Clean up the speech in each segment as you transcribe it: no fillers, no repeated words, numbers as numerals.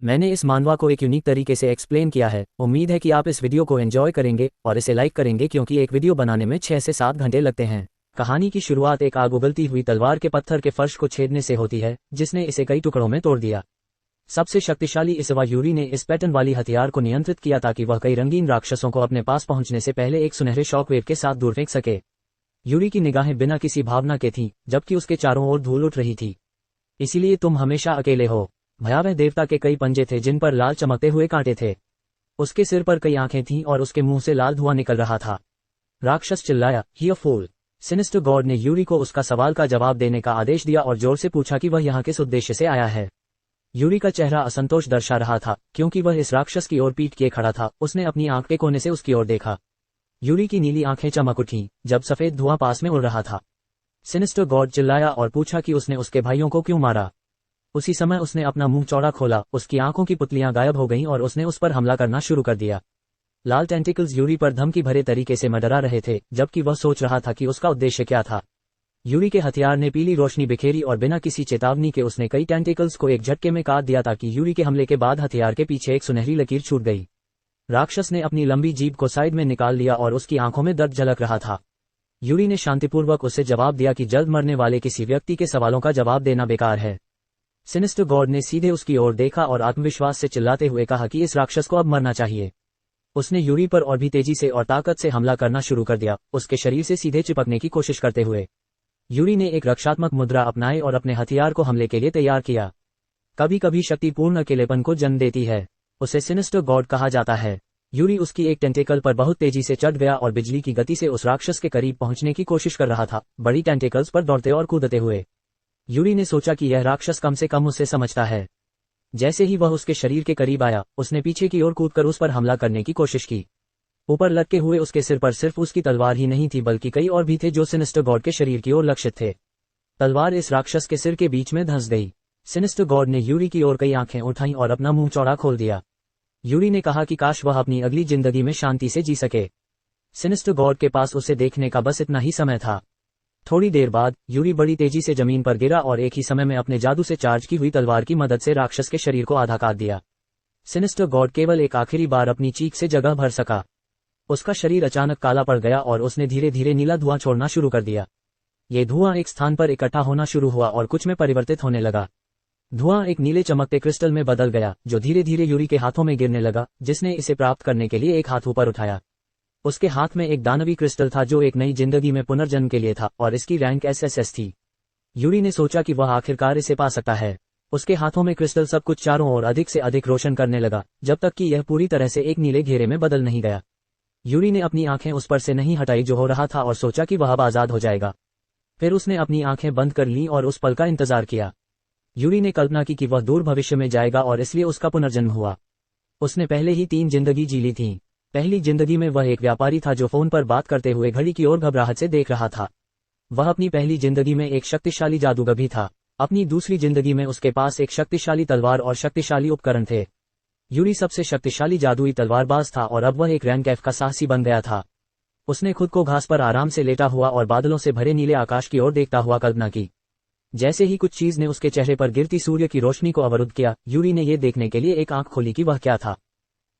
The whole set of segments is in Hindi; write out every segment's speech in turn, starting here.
मैंने इस मानवा को एक यूनिक तरीके से एक्सप्लेन किया है। उम्मीद है कि आप इस वीडियो को एंजॉय करेंगे और इसे लाइक करेंगे क्योंकि एक वीडियो बनाने में 6 से 7 घंटे लगते हैं। कहानी की शुरुआत एक आग उगलती हुई तलवार के पत्थर के फर्श को छेदने से होती है, जिसने इसे कई टुकड़ों में तोड़ दिया। सबसे शक्तिशाली इसवा यूरी ने इस पैटर्न वाली हथियार को नियंत्रित किया ताकि वह कई रंगीन राक्षसों को अपने पास पहुंचने से पहले एक सुनहरे शॉकवेव के साथ दूर फेंक सके। यूरी की निगाहें बिना किसी भावना के थीं, जबकि उसके चारों ओर धूल उठ रही थी। इसीलिए तुम हमेशा अकेले हो। भयावह देवता के कई पंजे थे जिन पर लाल चमकते हुए कांटे थे। उसके सिर पर कई आंखें थीं और उसके मुंह से लाल धुआं निकल रहा था। राक्षस चिल्लाया, "ही अ फूल।" सिनिस्टर गॉड ने यूरी को उसका सवाल का जवाब देने का आदेश दिया और जोर से पूछा कि वह यहाँ किस उद्देश्य से आया है। यूरी का चेहरा असंतोष दर्शा रहा था, क्योंकि वह इस राक्षस की ओर पीठ किए खड़ा था। उसने अपनी आंख के कोने से उसकी ओर देखा। यूरी की नीली आंखें चमक उठीं जब सफेद धुआं पास में उड़ रहा था। सिनिस्टर गॉड चिल्लाया और पूछा कि उसने उसके भाइयों को क्यों मारा। उसी समय उसने अपना मुंह चौड़ा खोला, उसकी आंखों की पुतलियां गायब हो गईं और उसने उस पर हमला करना शुरू कर दिया। लाल टेंटिकल्स यूरी पर धमकी भरे तरीके से मंडरा रहे थे, जबकि वह सोच रहा था कि उसका उद्देश्य क्या था। यूरी के हथियार ने पीली रोशनी बिखेरी और बिना किसी चेतावनी के उसने कई टेंटिकल्स को एक झटके में काट दिया ताकि यूरी के हमले के बाद हथियार के पीछे एक सुनहरी लकीर छूट गई। राक्षस ने अपनी लंबी जीभ को साइड में निकाल लिया और उसकी आंखों में दर्द झलक रहा था। यूरी ने शांतिपूर्वक उसे जवाब दिया कि जल्द मरने वाले किसी व्यक्ति के सवालों का जवाब देना बेकार है। सिनिस्टर गॉड ने सीधे उसकी ओर देखा और आत्मविश्वास से चिल्लाते हुए कहा कि इस राक्षस को अब मरना चाहिए। उसने यूरी पर और भी तेजी से और ताकत से हमला करना शुरू कर दिया, उसके शरीर से सीधे चिपकने की कोशिश करते हुए। यूरी ने एक रक्षात्मक मुद्रा अपनाई और अपने हथियार को हमले के लिए तैयार किया। कभी कभी शक्ति पूर्ण अकेलेपन को जन्म देती है। उसे सिनिस्टर गॉड कहा जाता है। यूरी उसकी एक टेंटेकल पर बहुत तेजी से चढ़ गया और बिजली की गति से उस राक्षस के करीब पहुंचने की कोशिश कर रहा था, बड़ी टेंटेकल्स पर दौड़ते और कूदते हुए। यूरी ने सोचा कि यह राक्षस कम से कम उसे समझता है। जैसे ही वह उसके शरीर के करीब आया, उसने पीछे की ओर कूदकर उस पर हमला करने की कोशिश की। ऊपर लटके हुए उसके सिर पर सिर्फ उसकी तलवार ही नहीं थी, बल्कि कई और भी थे जो सिनिस्टर गॉड के शरीर की ओर लक्षित थे। तलवार इस राक्षस के सिर के बीच में धंस गई। सिनिस्टर गॉड ने यूरी की ओर कई आंखें उठाईं और अपना मुंह चौड़ा खोल दिया। यूरी ने कहा कि काश वह अपनी अगली जिंदगी में शांति से जी सके। सिनिस्टर गॉड के पास उसे देखने का बस इतना ही समय था। थोड़ी देर बाद यूरी बड़ी तेजी से जमीन पर गिरा और एक ही समय में अपने जादू से चार्ज की हुई तलवार की मदद से राक्षस के शरीर को आधा काट दिया। सिनिस्टर गॉड केवल एक आखिरी बार अपनी चीख से जगह भर सका। उसका शरीर अचानक काला पड़ गया और उसने धीरे धीरे नीला धुआं छोड़ना शुरू कर दिया। ये धुआं एक स्थान पर इकट्ठा होना शुरू हुआ और कुछ में परिवर्तित होने लगा। धुआं एक नीले चमकते क्रिस्टल में बदल गया, जो धीरे धीरे यूरी के हाथों में गिरने लगा, जिसने इसे प्राप्त करने के लिए एक हाथ ऊपर उठाया। उसके हाथ में एक दानवी क्रिस्टल था जो एक नई जिंदगी में पुनर्जन्म के लिए था और इसकी रैंक एसएसएस थी। यूरी ने सोचा कि वह आखिरकार इसे पा सकता है। उसके हाथों में क्रिस्टल सब कुछ चारों ओर अधिक से अधिक रोशन करने लगा, जब तक कि यह पूरी तरह से एक नीले घेरे में बदल नहीं गया। यूरी ने अपनी आंखें उस पर से नहीं हटाई जो हो रहा था और सोचा कि वह अब आजाद हो जाएगा। फिर उसने अपनी आंखें बंद कर लीं और उस पल का इंतजार किया। यूरी ने कल्पना की कि वह दूर भविष्य में जाएगा और इसलिए उसका पुनर्जन्म हुआ। उसने पहले ही 3 जिंदगी जी ली थीं। पहली जिंदगी में वह एक व्यापारी था जो फोन पर बात करते हुए घड़ी की ओर घबराहट से देख रहा था। वह अपनी पहली जिंदगी में एक शक्तिशाली जादूगर भी था। अपनी दूसरी जिंदगी में उसके पास एक शक्तिशाली तलवार और शक्तिशाली उपकरण थे। यूरी सबसे शक्तिशाली जादुई तलवारबाज था और अब वह एक रैंक एफ का साहसी बन गया था। उसने खुद को घास पर आराम से लेटा हुआ और बादलों से भरे नीले आकाश की ओर देखता हुआ कल्पना की। जैसे ही कुछ चीज ने उसके चेहरे पर गिरती सूर्य की रोशनी को अवरुद्ध किया, यूरी ने यह देखने के लिए एक आंख खोली कि वह क्या था।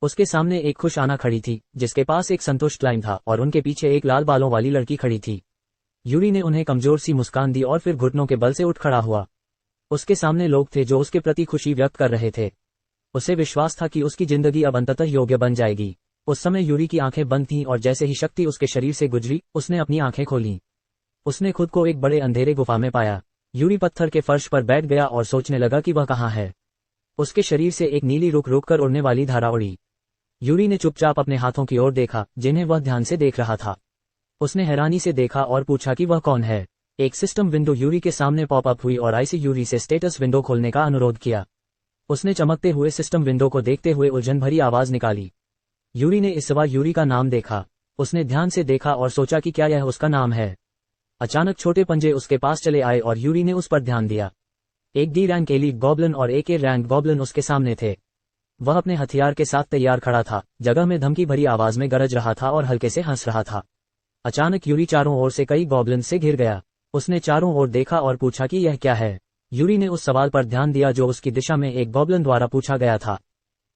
उसके सामने एक खुश आना खड़ी थी, जिसके पास एक संतुष्ट लाइम था और उनके पीछे एक लाल बालों वाली लड़की खड़ी थी। यूरी ने उन्हें कमजोर सी मुस्कान दी और फिर घुटनों के बल से उठ खड़ा हुआ। उसके सामने लोग थे जो उसके प्रति खुशी व्यक्त कर रहे थे। उसे विश्वास था कि उसकी जिंदगी अब अंततः योग्य बन जाएगी। उस समय यूरी की आंखें बंद थीं और जैसे ही शक्ति उसके शरीर से गुजरी, उसने अपनी आंखें खोलीं। उसने खुद को एक बड़े अंधेरे गुफा में पाया। यूरी पत्थर के फर्श पर बैठ गया और सोचने लगा कि वह कहाँ है। उसके शरीर से एक नीली रुक रुक कर उड़ने वाली धारा उड़ी। यूरी ने चुपचाप अपने हाथों की ओर देखा, जिन्हें वह ध्यान से देख रहा था। उसने हैरानी से देखा और पूछा कि वह कौन है। एक सिस्टम विंडो यूरी के सामने पॉप अप हुई और आईसी यूरी से स्टेटस विंडो खोलने का अनुरोध किया। उसने चमकते हुए सिस्टम विंडो को देखते हुए उलझन भरी आवाज निकाली। यूरी ने इस बार यूरी का नाम देखा। उसने ध्यान से देखा और सोचा कि क्या यह उसका नाम है। अचानक छोटे पंजे उसके पास चले आए और यूरी ने उस पर ध्यान दिया। एक डी रैंक एलीट गॉब्लिन और एक ए रैंक गॉब्लिन उसके सामने थे। वह अपने हथियार के साथ तैयार खड़ा था, जगह में धमकी भरी आवाज में गरज रहा था और हल्के से हंस रहा था। अचानक यूरी चारों ओर से कई गॉब्लिन से घिर गया। उसने चारों ओर देखा और पूछा कि यह क्या है। यूरी ने उस सवाल पर ध्यान दिया जो उसकी दिशा में एक गॉब्लिन द्वारा पूछा गया था।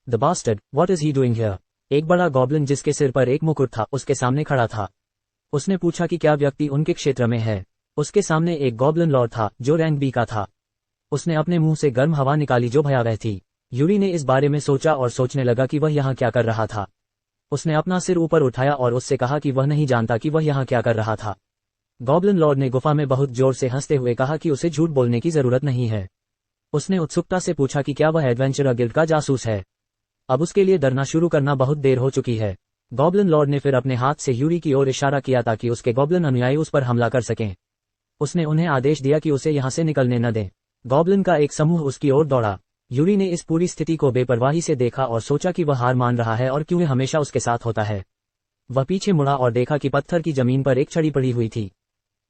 The bastard, what is he doing here? एक बड़ा गॉब्लिन जिसके सिर पर एक मुकुट था उसके सामने खड़ा था। उसने पूछा कि क्या व्यक्ति उनके क्षेत्र में है। उसके सामने एक गॉब्लिन लॉर्ड था जो रैंक बी का था। उसने अपने मुंह से गर्म हवा निकाली जो भयावह थी। यूरी ने इस बारे में सोचा और सोचने लगा कि वह यहाँ क्या कर रहा था। उसने अपना सिर ऊपर उठाया और उससे कहा कि वह नहीं जानता कि वह यहाँ क्या कर रहा था। गॉब्लिन लॉर्ड ने गुफा में बहुत जोर से हंसते हुए कहा कि उसे झूठ बोलने की जरूरत नहीं है। उसने उत्सुकता से पूछा कि क्या वह एडवेंचरर गिल्ड का जासूस है। अब उसके लिए डरना शुरू करना बहुत देर हो चुकी है। गॉब्लिन लॉर्ड ने फिर अपने हाथ से यूरी की ओर इशारा किया ताकि उसके गॉब्लिन अनुयायी उस पर हमला कर सकें। उसने उन्हें आदेश दिया कि उसे यहाँ से निकलने न दें। गॉब्लिन का एक समूह उसकी ओर दौड़ा। यूरी ने इस पूरी स्थिति को बेपरवाही से देखा और सोचा कि वह हार मान रहा है और क्यों हमेशा उसके साथ होता है। वह पीछे मुड़ा और देखा कि पत्थर की जमीन पर एक छड़ी पड़ी हुई थी।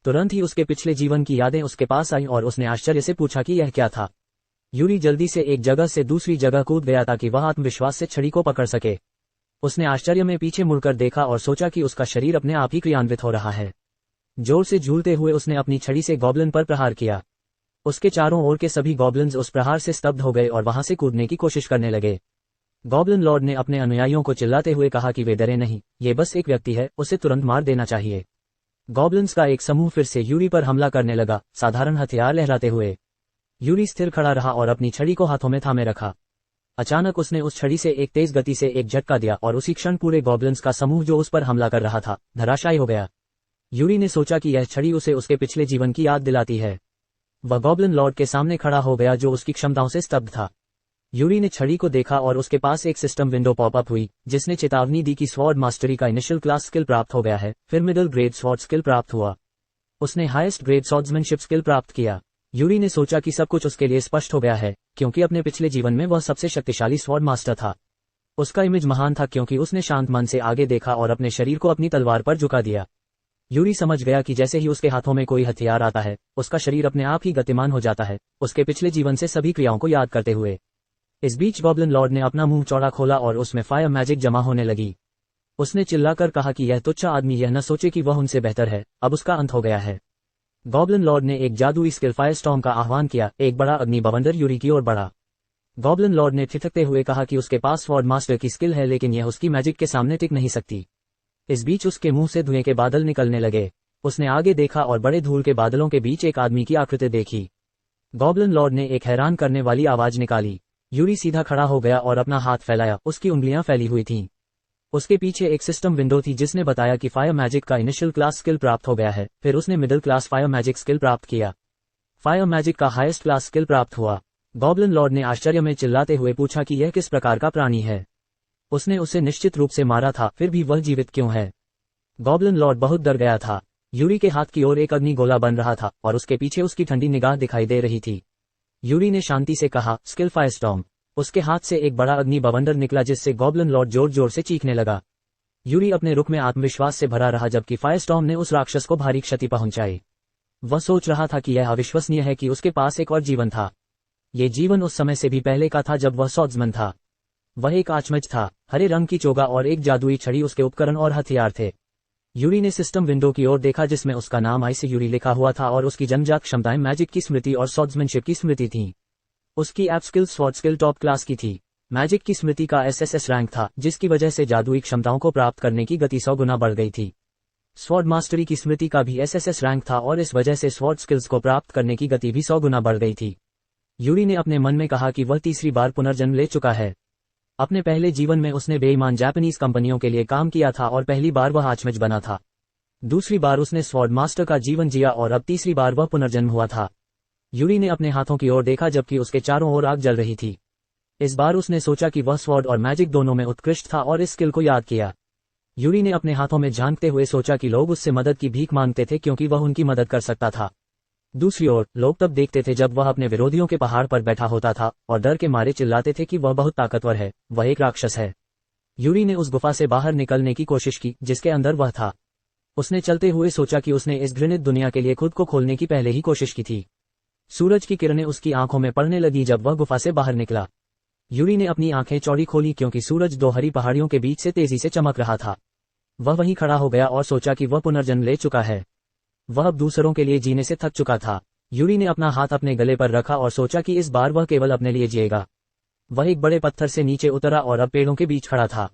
तुरंत ही उसके पिछले जीवन की यादें उसके पास आईं और उसने आश्चर्य से पूछा कि यह क्या था। यूरी जल्दी से एक जगह से दूसरी जगह कूद गया ताकि वह आत्मविश्वास से छड़ी को पकड़ सके। उसने आश्चर्य में पीछे मुड़कर देखा और सोचा कि उसका शरीर अपने आप ही क्रियान्वित हो रहा है। जोर से झूलते हुए उसने अपनी छड़ी से गॉब्लिन पर प्रहार किया। उसके चारों ओर के सभी गॉब्लिन्स उस प्रहार से स्तब्ध हो गए और वहां से कूदने की कोशिश करने लगे। गॉब्लिन लॉर्ड ने अपने अनुयायियों को चिल्लाते हुए कहा कि वे डरे नहीं, ये बस एक व्यक्ति है, उसे तुरंत मार देना चाहिए। गॉब्लिन्स का एक समूह फिर से यूरी पर हमला करने लगा, साधारण हथियार लहराते हुए। यूरी स्थिर खड़ा रहा और अपनी छड़ी को हाथों में थामे रखा। अचानक उसने उस छड़ी से एक तेज गति से एक झटका दिया और उसी क्षण पूरे गॉब्लिन्स का समूह जो उस पर हमला कर रहा था धराशायी हो गया। यूरी ने सोचा कि यह छड़ी उसे उसके पिछले जीवन की याद दिलाती है। वह गॉब्लिन लॉर्ड के सामने खड़ा हो गया जो उसकी क्षमताओं से स्तब्ध था। यूरी ने छड़ी को देखा और उसके पास एक सिस्टम विंडो पॉपअप हुई जिसने चेतावनी दी कि स्वॉर्ड मास्टरी का इनिशियल क्लास स्किल प्राप्त हो गया है। फिर मिडिल ग्रेड स्वॉर्ड स्किल प्राप्त हुआ। उसने हाईएस्ट ग्रेड स्वॉर्ड्समैनशिप स्किल प्राप्त किया। यूरी ने सोचा कि सब कुछ उसके लिए स्पष्ट हो गया है क्योंकि अपने पिछले जीवन में वह सबसे शक्तिशाली स्वॉर्ड मास्टर था। उसका इमेज महान था क्योंकि उसने शांत मन से आगे देखा और अपने शरीर को अपनी तलवार पर झुका दिया। यूरी समझ गया कि जैसे ही उसके हाथों में कोई हथियार आता है उसका शरीर अपने आप ही गतिमान हो जाता है, उसके पिछले जीवन से सभी क्रियाओं को याद करते हुए। इस बीच गॉब्लिन लॉर्ड ने अपना मुंह चौड़ा खोला और उसमें फायर मैजिक जमा होने लगी। उसने चिल्लाकर कहा कि यह तुच्छ आदमी यह न सोचे कि वह उनसे बेहतर है, अब उसका अंत हो गया है। गॉब्लिन लॉर्ड ने एक जादुई स्किल फायर स्टॉर्म का आह्वान किया। एक बड़ा अग्नि बवंडर यूरी की ओर बढ़ा। गॉब्लिन लॉर्ड ने ठिठकते हुए कहा कि उसके पास स्वॉर्ड मास्टर की स्किल है लेकिन यह उसकी मैजिक के सामने टिक नहीं सकती। इस बीच उसके मुंह से धुएं के बादल निकलने लगे। उसने आगे देखा और बड़े धूल के बादलों के बीच एक आदमी की आकृति देखी। गॉब्लिन लॉर्ड ने एक हैरान करने वाली आवाज निकाली। यूरी सीधा खड़ा हो गया और अपना हाथ फैलाया, उसकी उंगलियां फैली हुई थीं। उसके पीछे एक सिस्टम विंडो थी जिसने बताया कि फायर मैजिक का इनिशियल क्लास स्किल प्राप्त हो गया है। फिर उसने middle class fire magic skill प्राप्त किया। फायर मैजिक का हाईएस्ट क्लास स्किल प्राप्त हुआ। गॉब्लिन लॉर्ड ने आश्चर्य में चिल्लाते हुए पूछा कि यह किस प्रकार का प्राणी है। उसने उसे निश्चित रूप से मारा था, फिर भी वह जीवित क्यों है? गॉब्लिन लॉर्ड बहुत डर गया था। यूरी के हाथ की ओर एक अग्नि गोला बन रहा था और उसके पीछे उसकी ठंडी निगाह दिखाई दे रही थी। यूरी ने शांति से कहा, स्किल फायरस्टॉर्म। उसके हाथ से एक बड़ा अग्नि बवंडर निकला जिससे गॉब्लिन लॉर्ड जोर जोर से चीखने लगा। यूरी अपने रुख में आत्मविश्वास से भरा रहा जबकि फायरस्टॉर्म ने उस राक्षस को भारी क्षति पहुंचाई। वह सोच रहा था कि यह अविश्वसनीय है कि उसके पास एक और जीवन था। ये जीवन उस समय से भी पहले का था जब वह स्वॉर्ड्समैन था। वह एक आचमज था। हरे रंग की चोगा और एक जादुई छड़ी उसके उपकरण और हथियार थे। यूरी ने सिस्टम विंडो की ओर देखा जिसमें उसका नाम आईसी यूरी लिखा हुआ था और उसकी जन्मजात क्षमताएं मैजिक की स्मृति और स्वॉर्ड्समैनशिप की स्मृति थीं। उसकी app skill sword skill top class की थी। मैजिक की स्मृति का एसएसएस रैंक था जिसकी वजह से जादुई क्षमताओं को प्राप्त करने की गति 100 गुना बढ़ गई थी। स्वॉर्ड मास्टरी की स्मृति का भी एसएसएस रैंक था और इस वजह से स्वॉर्ड स्किल्स को प्राप्त करने की गति भी 100 गुना बढ़ गई थी। यूरी ने अपने मन में कहा कि वह तीसरी बार पुनर्जन्म ले चुका है। अपने पहले जीवन में उसने बेईमान जापानीज कंपनियों के लिए काम किया था और पहली बार वह आचमज बना था। दूसरी बार उसने स्वॉर्ड मास्टर का जीवन जिया और अब तीसरी बार वह पुनर्जन्म हुआ था। यूरी ने अपने हाथों की ओर देखा जबकि उसके चारों ओर आग जल रही थी। इस बार उसने सोचा कि वह स्वॉर्ड और मैजिक दोनों में उत्कृष्ट था और इस स्किल को याद किया। यूरी ने अपने हाथों में झांकते हुए सोचा कि लोग उससे मदद की भीख मांगते थे क्योंकि वह उनकी मदद कर सकता था। दूसरी ओर लोग तब देखते थे जब वह अपने विरोधियों के पहाड़ पर बैठा होता था और डर के मारे चिल्लाते थे कि वह बहुत ताकतवर है, वह एक राक्षस है। यूरी ने उस गुफा से बाहर निकलने की कोशिश की जिसके अंदर वह था। उसने चलते हुए सोचा कि उसने इस घृणित दुनिया के लिए खुद को खोलने की पहले ही कोशिश की थी। सूरज की किरणें उसकी आंखों में पड़ने लगी जब वह गुफा से बाहर निकला। यूरी ने अपनी आंखें चौड़ी खोली क्योंकि सूरज दो हरी पहाड़ियों के बीच से तेजी से चमक रहा था। वह वहीं खड़ा हो गया और सोचा कि वह पुनर्जन्म ले चुका है। वह अब दूसरों के लिए जीने से थक चुका था। यूरी ने अपना हाथ अपने गले पर रखा और सोचा कि इस बार वह केवल अपने लिए जिएगा। वह एक बड़े पत्थर से नीचे उतरा और अब पेड़ों के बीच खड़ा था।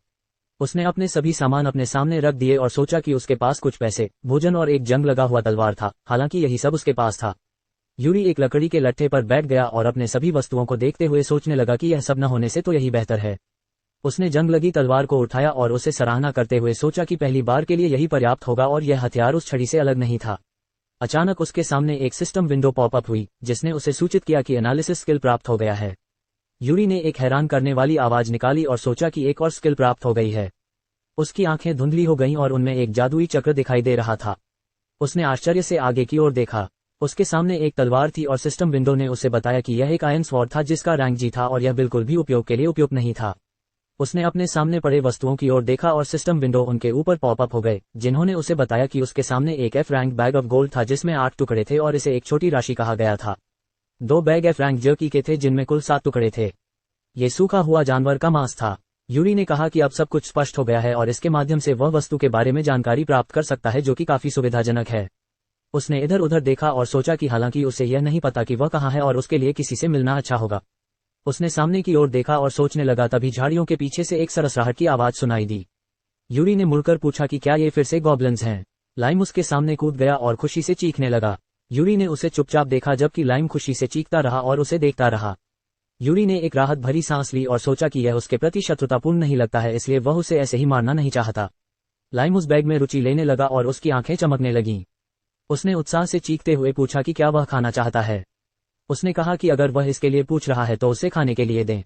उसने अपने सभी सामान अपने सामने रख दिए और सोचा कि उसके पास कुछ पैसे, भोजन और एक जंग लगा हुआ तलवार था, हालांकि यही सब उसके पास था। यूरी एक लकड़ी के लट्ठे पर बैठ गया और अपने सभी वस्तुओं को देखते हुए सोचने लगा कि यह सब न होने से तो यही बेहतर है। उसने जंग लगी तलवार को उठाया और उसे सराहना करते हुए सोचा कि पहली बार के लिए यही पर्याप्त होगा और यह हथियार उस छड़ी से अलग नहीं था। अचानक उसके सामने एक सिस्टम विंडो पॉपअप हुई, जिसने उसे सूचित किया कि एनालिसिस स्किल प्राप्त हो गया है। यूरी ने एक हैरान करने वाली आवाज निकाली और सोचा कि एक और स्किल प्राप्त हो गई है। उसकी आंखें धुंधली हो गईं और उनमें एक जादुई चक्र दिखाई दे रहा था। उसने आश्चर्य से आगे की ओर देखा। उसके सामने एक तलवार थी और सिस्टम विंडो ने उसे बताया कि यह एक आयरन स्वॉर्ड था जिसका रैंक जी था और यह बिल्कुल भी उपयोग के लिए उपयुक्त नहीं था। उसने अपने सामने पड़े वस्तुओं की ओर देखा और सिस्टम विंडो उनके ऊपर पॉपअप हो गए, जिन्होंने उसे बताया कि उसके सामने एक F rank bag of gold था जिसमें 8 टुकड़े थे और इसे एक छोटी राशि कहा गया था। 2 बैग एफ रैंक जर्की के थे जिनमें कुल 7 टुकड़े थे। ये सूखा हुआ जानवर का मांस था। यूरी ने कहा कि अब सब कुछ स्पष्ट हो गया है और इसके माध्यम से वह वस्तु के बारे में जानकारी प्राप्त कर सकता है, जो कि काफी सुविधाजनक है। उसने इधर उधर देखा और सोचा कि हालांकि उसे यह नहीं पता कि वह कहाँ है और उसके लिए किसी से मिलना अच्छा होगा। उसने सामने की ओर देखा और सोचने लगा, तभी झाड़ियों के पीछे से एक सरसराहट की आवाज सुनाई दी। यूरी ने मुड़कर पूछा कि क्या ये फिर से गॉब्लिन्स हैं। लाइम उसके सामने कूद गया और खुशी से चीखने लगा। यूरी ने उसे चुपचाप देखा जबकि लाइम खुशी से चीखता रहा और उसे देखता रहा। यूरी ने एक राहत भरी सांस ली और सोचा कि यह उसके प्रति शत्रुतापूर्ण नहीं लगता है, इसलिए वह उसे ऐसे ही मारना नहीं चाहता। लाइम उस बैग में रुचि लेने लगा और उसकी आंखें चमकने लगीं। उसने उत्साह से चीखते हुए पूछा कि क्या वह खाना चाहता है। उसने कहा कि अगर वह इसके लिए पूछ रहा है तो उसे खाने के लिए दें।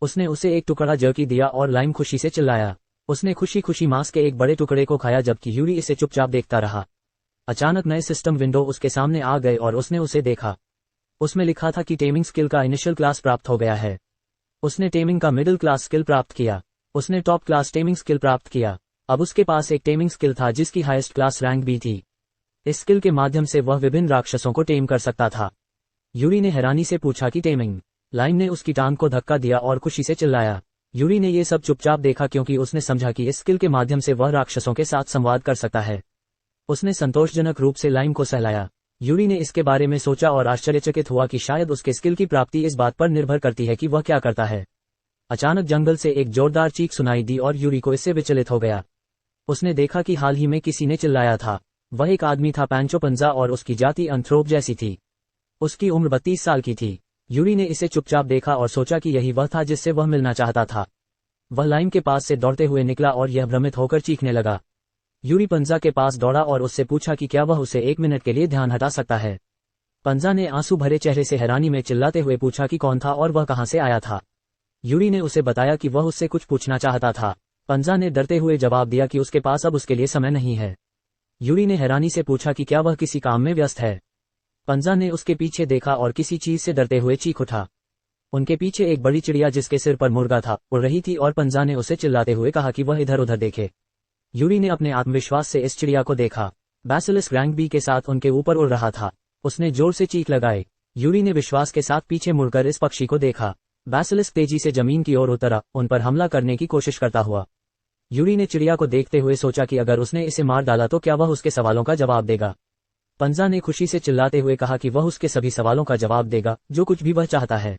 उसने उसे एक टुकड़ा जर्की दिया और लाइम खुशी से चिल्लाया। उसने खुशी खुशी मांस के एक बड़े टुकड़े को खाया जबकि यूरी इसे चुपचाप देखता रहा। अचानक नए सिस्टम विंडो उसके सामने आ गए और उसने उसे देखा। उसमें लिखा था कि टेमिंग स्किल का इनिशियल क्लास प्राप्त हो गया है। उसने टेमिंग का मिडिल क्लास स्किल प्राप्त किया। उसने टॉप क्लास टेमिंग स्किल प्राप्त किया। अब उसके पास एक टेमिंग स्किल था जिसकी हाईएस्ट क्लास रैंक भी थी। इस स्किल के माध्यम से वह विभिन्न राक्षसों को टेम कर सकता था। यूरी ने हैरानी से पूछा कि टेमिंग। लाइम ने उसकी टांग को धक्का दिया और खुशी से चिल्लाया। यूरी ने ये सब चुपचाप देखा क्योंकि उसने समझा कि इस स्किल के माध्यम से वह राक्षसों के साथ संवाद कर सकता है। उसने संतोषजनक रूप से लाइम को सहलाया। यूरी ने इसके बारे में सोचा और आश्चर्यचकित हुआ कि शायद उसके स्किल की प्राप्ति इस बात पर निर्भर करती है कि वह क्या करता है। अचानक जंगल से एक जोरदार चीख सुनाई दी और यूरी को इससे विचलित हो गया। उसने देखा कि हाल ही में किसी ने चिल्लाया था। वह एक आदमी था, पैंचो पंजा, और उसकी जाति एंथ्रोप जैसी थी। उसकी उम्र 32 साल की थी। यूरी ने इसे चुपचाप देखा और सोचा कि यही वह था जिससे वह मिलना चाहता था। वह लाइम के पास से दौड़ते हुए निकला और यह भ्रमित होकर चीखने लगा। यूरी पंजा के पास दौड़ा और उससे पूछा कि क्या वह उसे 1 मिनट के लिए ध्यान हटा सकता है। पंजा ने आंसू भरे चेहरे से हैरानी में चिल्लाते हुए पूछा कि कौन था और वह कहां से आया था। यूरी ने उसे बताया कि वह उससे कुछ पूछना चाहता था। पंजा ने डरते हुए जवाब दिया कि उसके पास अब उसके लिए समय नहीं है। यूरी ने हैरानी से पूछा कि क्या वह किसी काम में व्यस्त है। पंजा ने उसके पीछे देखा और किसी चीज से डरते हुए चीख उठा। उनके पीछे एक बड़ी चिड़िया जिसके सिर पर मुर्गा था उड़ रही थी और पंजा ने उसे चिल्लाते हुए कहा कि वह इधर उधर देखे। यूरी ने अपने आत्मविश्वास से इस चिड़िया को देखा। बैसिलिस्क रैंक बी के साथ उनके ऊपर उड़ रहा था। उसने जोर से चीख लगाई। यूरी ने विश्वास के साथ पीछे मुड़कर इस पक्षी को देखा। बैसिलिस्क तेजी से जमीन की ओर उतरा, उन पर हमला करने की कोशिश करता हुआ। यूरी ने चिड़िया को देखते हुए सोचा कि अगर उसने इसे मार डाला तो क्या वह उसके सवालों का जवाब देगा। पंजा ने खुशी से चिल्लाते हुए कहा कि वह उसके सभी सवालों का जवाब देगा, जो कुछ भी वह चाहता है।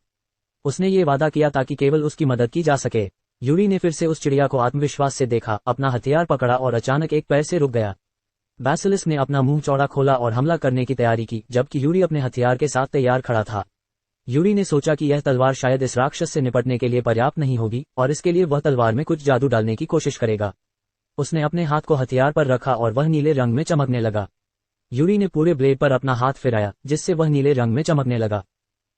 उसने ये वादा किया ताकि केवल उसकी मदद की जा सके। यूरी ने फिर से उस चिड़िया को आत्मविश्वास से देखा, अपना हथियार पकड़ा और अचानक एक पैर से रुक गया। बैसिलिस्क ने अपना मुंह चौड़ा खोला और हमला करने की तैयारी की, जबकि यूरी अपने हथियार के साथ तैयार खड़ा था। यूरी ने सोचा कि यह तलवार शायद इस राक्षस से निपटने के लिए पर्याप्त नहीं होगी और इसके लिए वह तलवार में कुछ जादू डालने की कोशिश करेगा। उसने अपने हाथ को हथियार पर रखा और वह नीले रंग में चमकने लगा। यूरी ने पूरे ब्लेड पर अपना हाथ फिराया, जिससे वह नीले रंग में चमकने लगा।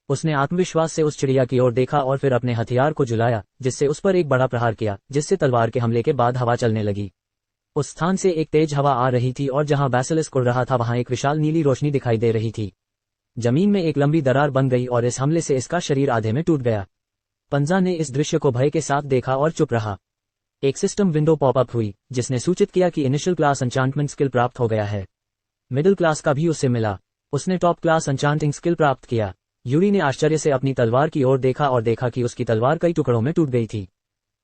उसने आत्मविश्वास से उस चिड़िया की ओर देखा और फिर अपने हथियार को झुलाया, जिससे उस पर एक बड़ा प्रहार किया, जिससे तलवार के हमले के बाद हवा चलने लगी। उस स्थान से एक तेज हवा आ रही थी और जहां बैसिलिस्क उड़ रहा था वहां एक विशाल नीली रोशनी दिखाई दे रही थी। जमीन में एक लंबी दरार बन गई और इस हमले से इसका शरीर आधे में टूट गया। पंजा ने इस दृश्य को भय के साथ देखा और चुप रहा। एक सिस्टम विंडो पॉपअप हुई, जिसने सूचित किया कि इनिशियल क्लास एन्चांटमेंट स्किल प्राप्त हो गया है। मिडिल क्लास का भी उसे मिला। उसने टॉप क्लास एन्चांटिंग स्किल प्राप्त किया। यूरी ने आश्चर्य से अपनी तलवार की ओर देखा और देखा कि उसकी तलवार कई टुकड़ों में टूट गई थी।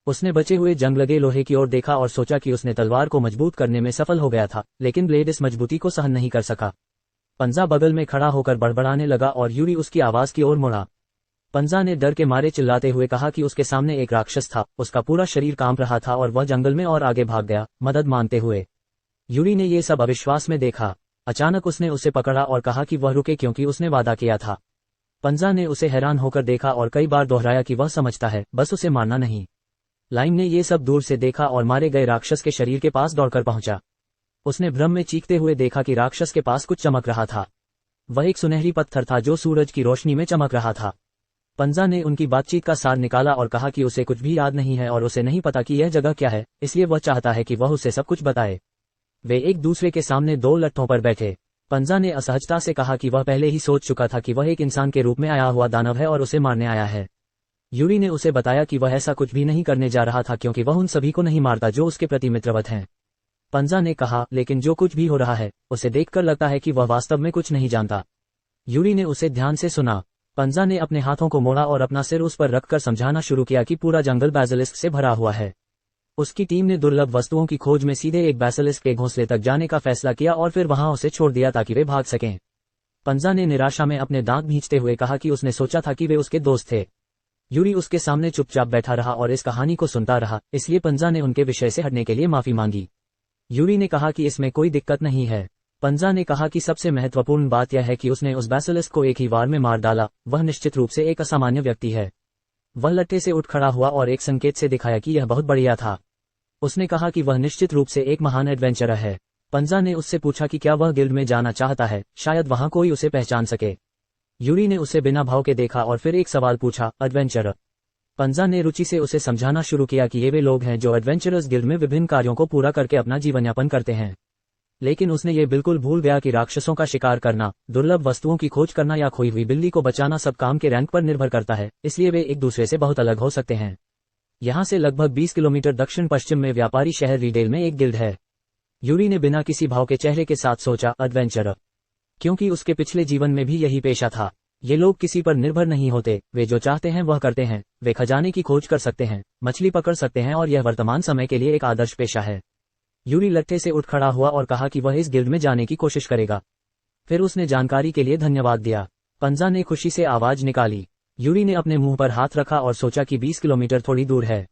उसने बचे हुए जंग लगे लोहे की ओर देखा और सोचा कि उसने तलवार को मजबूत करने में सफल हो गया था, लेकिन ब्लेड इस मजबूती को सहन नहीं कर सका। पंजा बगल में खड़ा होकर बड़बड़ाने लगा और यूरी उसकी आवाज की ओर मुड़ा। पंजा ने डर के मारे चिल्लाते हुए कहा कि उसके सामने एक राक्षस था, उसका पूरा शरीर कांप रहा था और वह जंगल में और आगे भाग गया, मदद मांगते हुए। यूरी ने ये सब अविश्वास में देखा। अचानक उसने उसे पकड़ा और कहा कि वह रुके क्योंकि उसने वादा किया था। पंजा ने उसे हैरान होकर देखा और कई बार दोहराया कि वह समझता है, बस उसे मारना नहीं। लाइम ने ये सब दूर से देखा और मारे गए राक्षस के शरीर के पास दौड़कर पहुंचा। उसने भ्रम में चीखते हुए देखा कि राक्षस के पास कुछ चमक रहा था। वह एक सुनहरी पत्थर था जो सूरज की रोशनी में चमक रहा था। पंजा ने उनकी बातचीत का सार निकाला और कहा कि उसे कुछ भी याद नहीं है और उसे नहीं पता कि यह जगह क्या है, इसलिए वह चाहता है कि वह उसे सब कुछ बताए। वे एक दूसरे के सामने दो लट्ठों पर बैठे। पंजा ने असहजता से कहा कि वह पहले ही सोच चुका था कि वह एक इंसान के रूप में आया हुआ दानव है और उसे मारने आया है। यूरी ने उसे बताया कि वह ऐसा कुछ भी नहीं करने जा रहा था क्योंकि वह उन सभी को नहीं मारता जो उसके प्रति मित्रवत हैं। पंजा ने कहा, लेकिन जो कुछ भी हो रहा है, उसे देखकर लगता है कि वह वास्तव में कुछ नहीं जानता। यूरी ने उसे ध्यान से सुना। पंजा ने अपने हाथों को मोड़ा और अपना सिर उस पर रखकर समझाना शुरू किया कि पूरा जंगल बेसिलिस्क से भरा हुआ है। उसकी टीम ने दुर्लभ वस्तुओं की खोज में सीधे एक बेसिलिस्क के घोंसले तक जाने का फैसला किया और फिर वहां उसे छोड़ दिया ताकि वे भाग सकें। पंजा ने निराशा में अपने दांत भींचते हुए कहा कि उसने सोचा था कि वे उसके दोस्त थे। यूरी उसके सामने चुपचाप बैठा रहा और इस कहानी को सुनता रहा, इसलिए पंजा ने उनके विषय से हटने के लिए माफी मांगी। यूरी ने कहा कि इसमें कोई दिक्कत नहीं है। पंजा ने कहा कि सबसे महत्वपूर्ण बात यह है कि उसने उस बेसिलिस्क को एक ही वार में मार डाला। वह निश्चित रूप से एक असामान्य व्यक्ति है। वह लट्ठे से उठ खड़ा हुआ और एक संकेत से दिखाया कि यह बहुत बढ़िया था। उसने कहा कि वह निश्चित रूप से एक महान एडवेंचरर है। पंजा ने उससे पूछा कि क्या वह गिल्ड में जाना चाहता है, शायद वहां कोई उसे पहचान सके। यूरी ने उसे बिना भाव के देखा और फिर एक सवाल पूछा, एडवेंचरर? पंजा ने रुचि से उसे समझाना शुरू किया कि ये वे लोग हैं जो एडवेंचरर्स गिल्ड में विभिन्न कार्यों को पूरा करके अपना जीवनयापन करते हैं। लेकिन उसने ये बिल्कुल भूल गया कि राक्षसों का शिकार करना, दुर्लभ वस्तुओं की खोज करना या खोई हुई बिल्ली को बचाना सब काम के रैंक पर निर्भर करता है, इसलिए वे एक दूसरे से बहुत अलग हो सकते हैं। यहाँ से लगभग 20 किलोमीटर दक्षिण पश्चिम में व्यापारी शहर रीडेल में एक गिल्ड है। यूरी ने बिना किसी भाव के चेहरे के साथ सोचा, एडवेंचरर, क्योंकि उसके पिछले जीवन में भी यही पेशा था। ये लोग किसी पर निर्भर नहीं होते, वे जो चाहते हैं वह करते हैं। वे खजाने की खोज कर सकते हैं, मछली पकड़ सकते हैं और यह वर्तमान समय के लिए एक आदर्श पेशा है। यूरी लट्ठे से उठ खड़ा हुआ और कहा कि वह इस गिल्ड में जाने की कोशिश करेगा। फिर उसने जानकारी के लिए धन्यवाद दिया। पंजा ने खुशी से आवाज निकाली। यूरी ने अपने मुंह पर हाथ रखा और सोचा कि 20 किलोमीटर थोड़ी दूर है।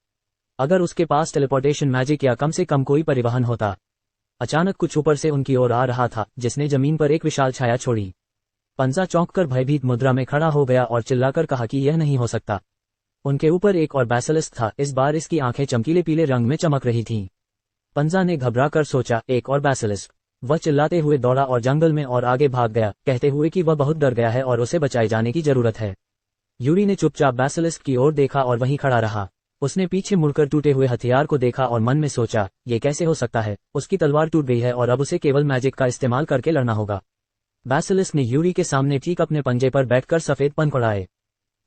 अगर उसके पास टेलीपोर्टेशन मैजिक या कम से कम कोई परिवहन होता। अचानक कुछ ऊपर से उनकी ओर आ रहा था, जिसने जमीन पर एक विशाल छाया छोड़ी। पंजा चौंककर भयभीत मुद्रा में खड़ा हो गया और चिल्लाकर कहा कि यह नहीं हो सकता। उनके ऊपर एक और बेसिलिस्क था, इस बार इसकी आंखें चमकीले पीले रंग में चमक रही थीं। पंजा ने घबराकर सोचा, एक और बेसिलिस्क। वह चिल्लाते हुए दौड़ा और जंगल में और आगे भाग गया, कहते हुए कि वह बहुत डर गया है और उसे बचाए जाने की जरूरत है। यूरी ने चुपचाप बेसिलिस्क की ओर देखा और वहीं खड़ा रहा। उसने पीछे मुड़कर टूटे हुए हथियार को देखा और मन में सोचा, ये कैसे हो सकता है? उसकी तलवार टूट गई है और अब उसे केवल मैजिक का इस्तेमाल करके लड़ना होगा। बेसिलिस्क ने यूरी के सामने ठीक अपने पंजे पर बैठकर सफेद पंख उड़ाए।